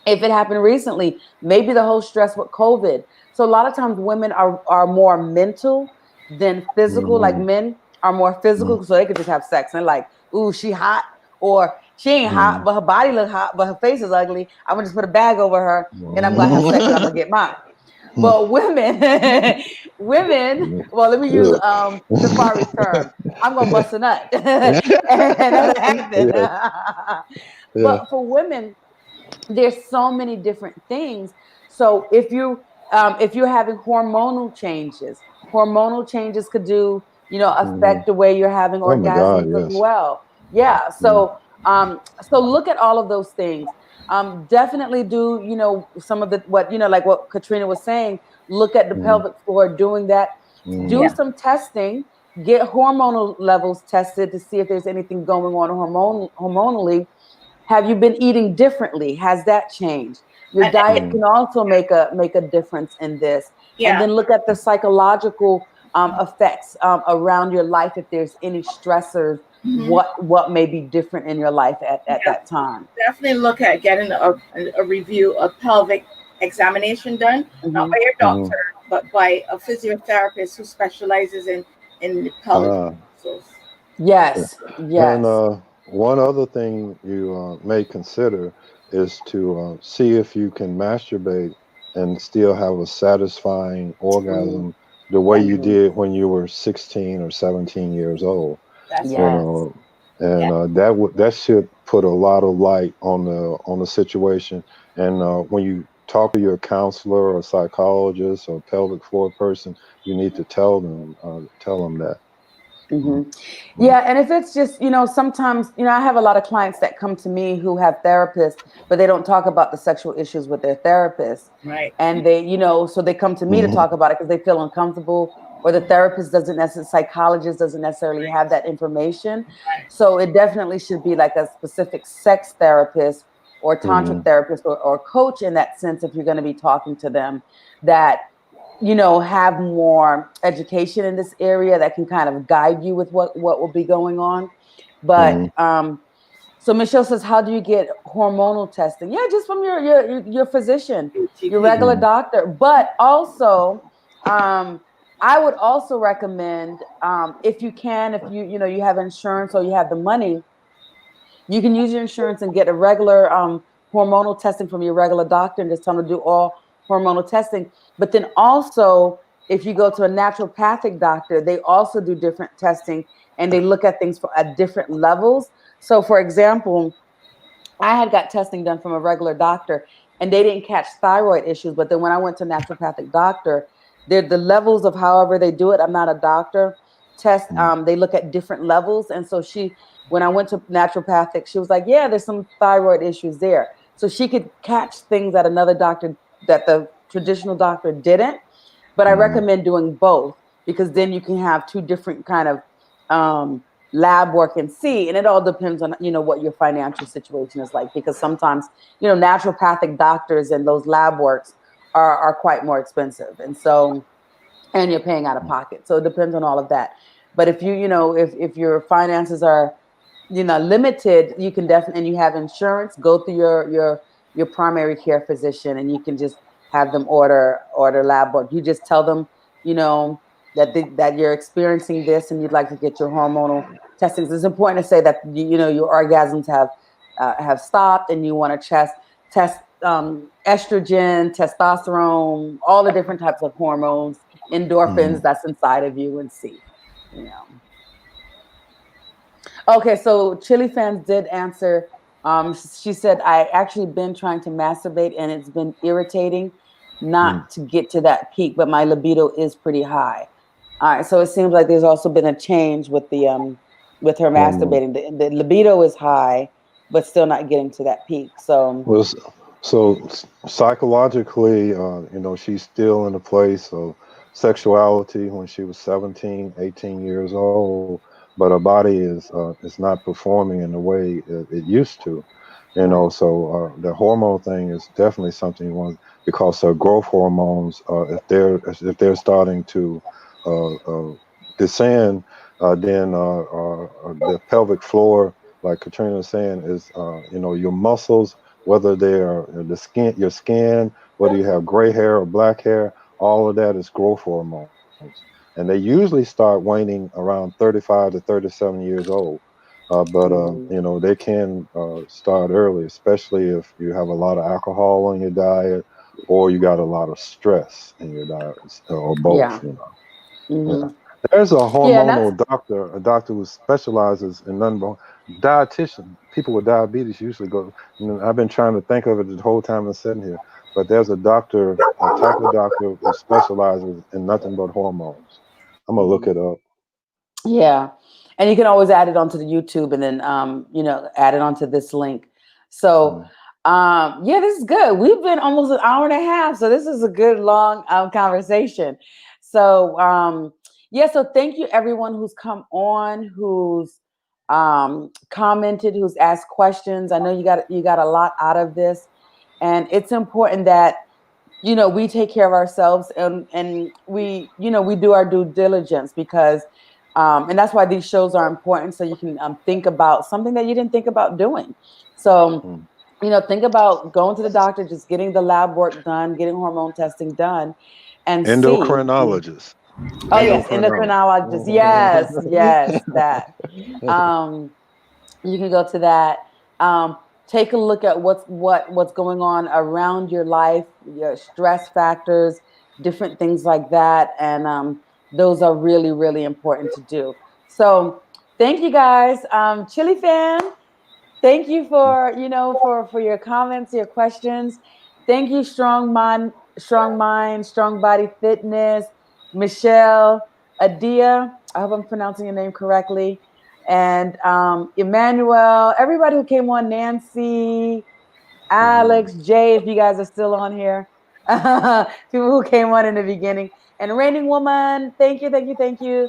If it happened recently, maybe the whole stress with COVID. So a lot of times women are more mental than physical. Like men are more physical, so they could just have sex and like, ooh, she hot, or she ain't hot, Mm. but her body look hot, but her face is ugly. I'm gonna just put a bag over her and I'm gonna have sex and I'm gonna get mine. But women, women, well, let me use Tafari's term. I'm gonna bust a nut, and that happened. Yeah, yeah. But for women, there's so many different things. So if you're having hormonal changes could do, Mhm. affect the way you're having Oh my God, orgasms as yes. well. Yeah. Mm. So look at all of those things. Definitely do, some of the what, like what Katrina was saying, look at the Mm. pelvic floor, doing that. Do Yeah. Mm. some testing, get hormonal levels tested to see if there's anything going on hormonally. Have you been eating differently? Has that changed? Your And diet Mm. can also make a difference in this. And yeah. then look at the psychological effects around your life. If there's any stressors, Hmm. what may be different in your life at Yeah. that time. Definitely look at getting a review, a pelvic examination done, not Hmm. by your Mhm. doctor, but by a physiotherapist who specializes in the pelvic Ah. muscles. Yeah. Yes, And yes. one other thing you may consider is to see if you can masturbate and still have a satisfying Mm, orgasm the way you mhm. did when you were 16 or 17 years old. That's You right. Yes. know, and Yeah. that should put a lot of light on the situation. And when you talk to your counselor or psychologist or pelvic floor person, you need to tell them that. Hmm. Mhm. Yeah, and if it's just, sometimes, I have a lot of clients that come to me who have therapists, but they don't talk about the sexual issues with their therapist. Right. And they, so they come to me to Mhm. talk about it because they feel uncomfortable, or the therapist doesn't necessarily, psychologist doesn't necessarily have that information. Right. So it definitely should be like a specific sex therapist or tantric Mhm. therapist or coach in that sense, if you're going to be talking to them, that have more education in this area that can kind of guide you with what will be going on. But Mhm. so Michelle says, how do you get hormonal testing? Yeah, just from your physician, your TP. regular Mhm. doctor. But also, um, I would also recommend, if you can, if you have insurance or you have the money, you can use your insurance and get a regular hormonal testing from your regular doctor and just tell them to do all hormonal testing. But then also, if you go to a naturopathic doctor, they also do different testing and they look at things at different levels. So, for example, I had got testing done from a regular doctor and they didn't catch thyroid issues. But then when I went to a naturopathic doctor, the levels of however they do it, I'm not a doctor, test, Mhm. they look at different levels. And so when I went to naturopathic, she was like, yeah, there's some thyroid issues there. So she could catch things that another doctor, that the traditional doctor didn't. But I Mhm. recommend doing both because then you can have two different kind of lab work and see. And it all depends on what your financial situation is like, because sometimes naturopathic doctors and those lab works are quite more expensive, and so, and you're paying out of pocket, so it depends on all of that. But if if your finances are limited, you can definitely, and you have insurance, go through your primary care physician and you can just have them order lab work. You just tell them that you're experiencing this and you'd like to get your hormonal testings. It's important to say that your orgasms have stopped and you want to test estrogen, testosterone, all the different types of hormones, endorphins Mhm. that's inside of you, and see you know Okay, so Chili Fans did answer. She said, I actually been trying to masturbate and it's been irritating not Mhm. to get to that peak, but my libido is pretty high. All right, so it seems like there's also been a change with her Hormone. masturbating. The libido is high, but still not getting to that peak. So, Well, psychologically, she's still in a place of sexuality when she was 17, 18 years old, but her body is not performing in the way it used to. right. So the hormone thing is definitely something you want, because growth hormones, if they're starting to uh, descend, then the pelvic floor, like Katrina was saying, is your muscles, whether they're your skin, whether you have gray hair or black hair, all of that is growth hormones, and they usually start waning around 35 to 37 years old. But Mhm. you know, they can start early, especially if you have a lot of alcohol on your diet or you got a lot of stress in your diet, or both. Yeah. You know, Hmm. yeah. There's a Yeah, and that's hormonal doctor, a doctor who specializes in nothing but dietitian. People with diabetes usually go. You know, I've been trying to think of it the whole time I'm sitting here, but there's a doctor, a type of doctor who specializes in nothing but hormones. I'm gonna look mhm. it up. Yeah. And you can always add it onto the YouTube and then add it onto this link. So Mm. yeah, this is good. We've been almost an hour and a half. So this is a good long conversation. So yeah, so thank you everyone who's come on, who's commented, who's asked questions. I know you got a lot out of this. And it's important that we take care of ourselves and we do our due diligence because and that's why these shows are important so you can think about something that you didn't think about doing. So Mm. think about going to the doctor, just getting the lab work done, getting hormone testing done, and see. Endocrinologist. Oh yes, Endocrinologist. endocrinologist. Yes, yes, that. um you can go to that. um, Take a look at what's going on around your life, your stress factors, different things like that, and those are really really important to do. So thank you guys. Chili fan, thank you for for your comments, your questions. Thank you, strong body fitness, Michelle, Adia, I hope I'm pronouncing your name correctly, and Emmanuel, everybody who came on, Nancy, Mhm. Alex, Jay, if you guys are still on here, people who came on in the beginning, and Reigning Woman, thank you, thank you, thank you.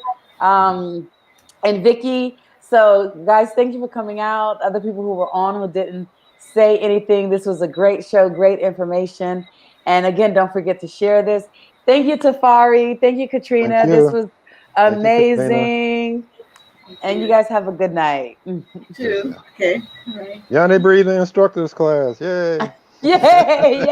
And Vicky. So, guys, thank you for coming out. Other people who were on who didn't say anything. This was a great show, great information. And again, don't forget to share this. Thank you, Tafari. Thank you, Thank Katrina. This you. was Thank you, Katrina. amazing. Thank And you you guys have a good night. too. Yeah. Okay. All right. Yoni Breathing Instructors class. Yay. Yay! Yeah.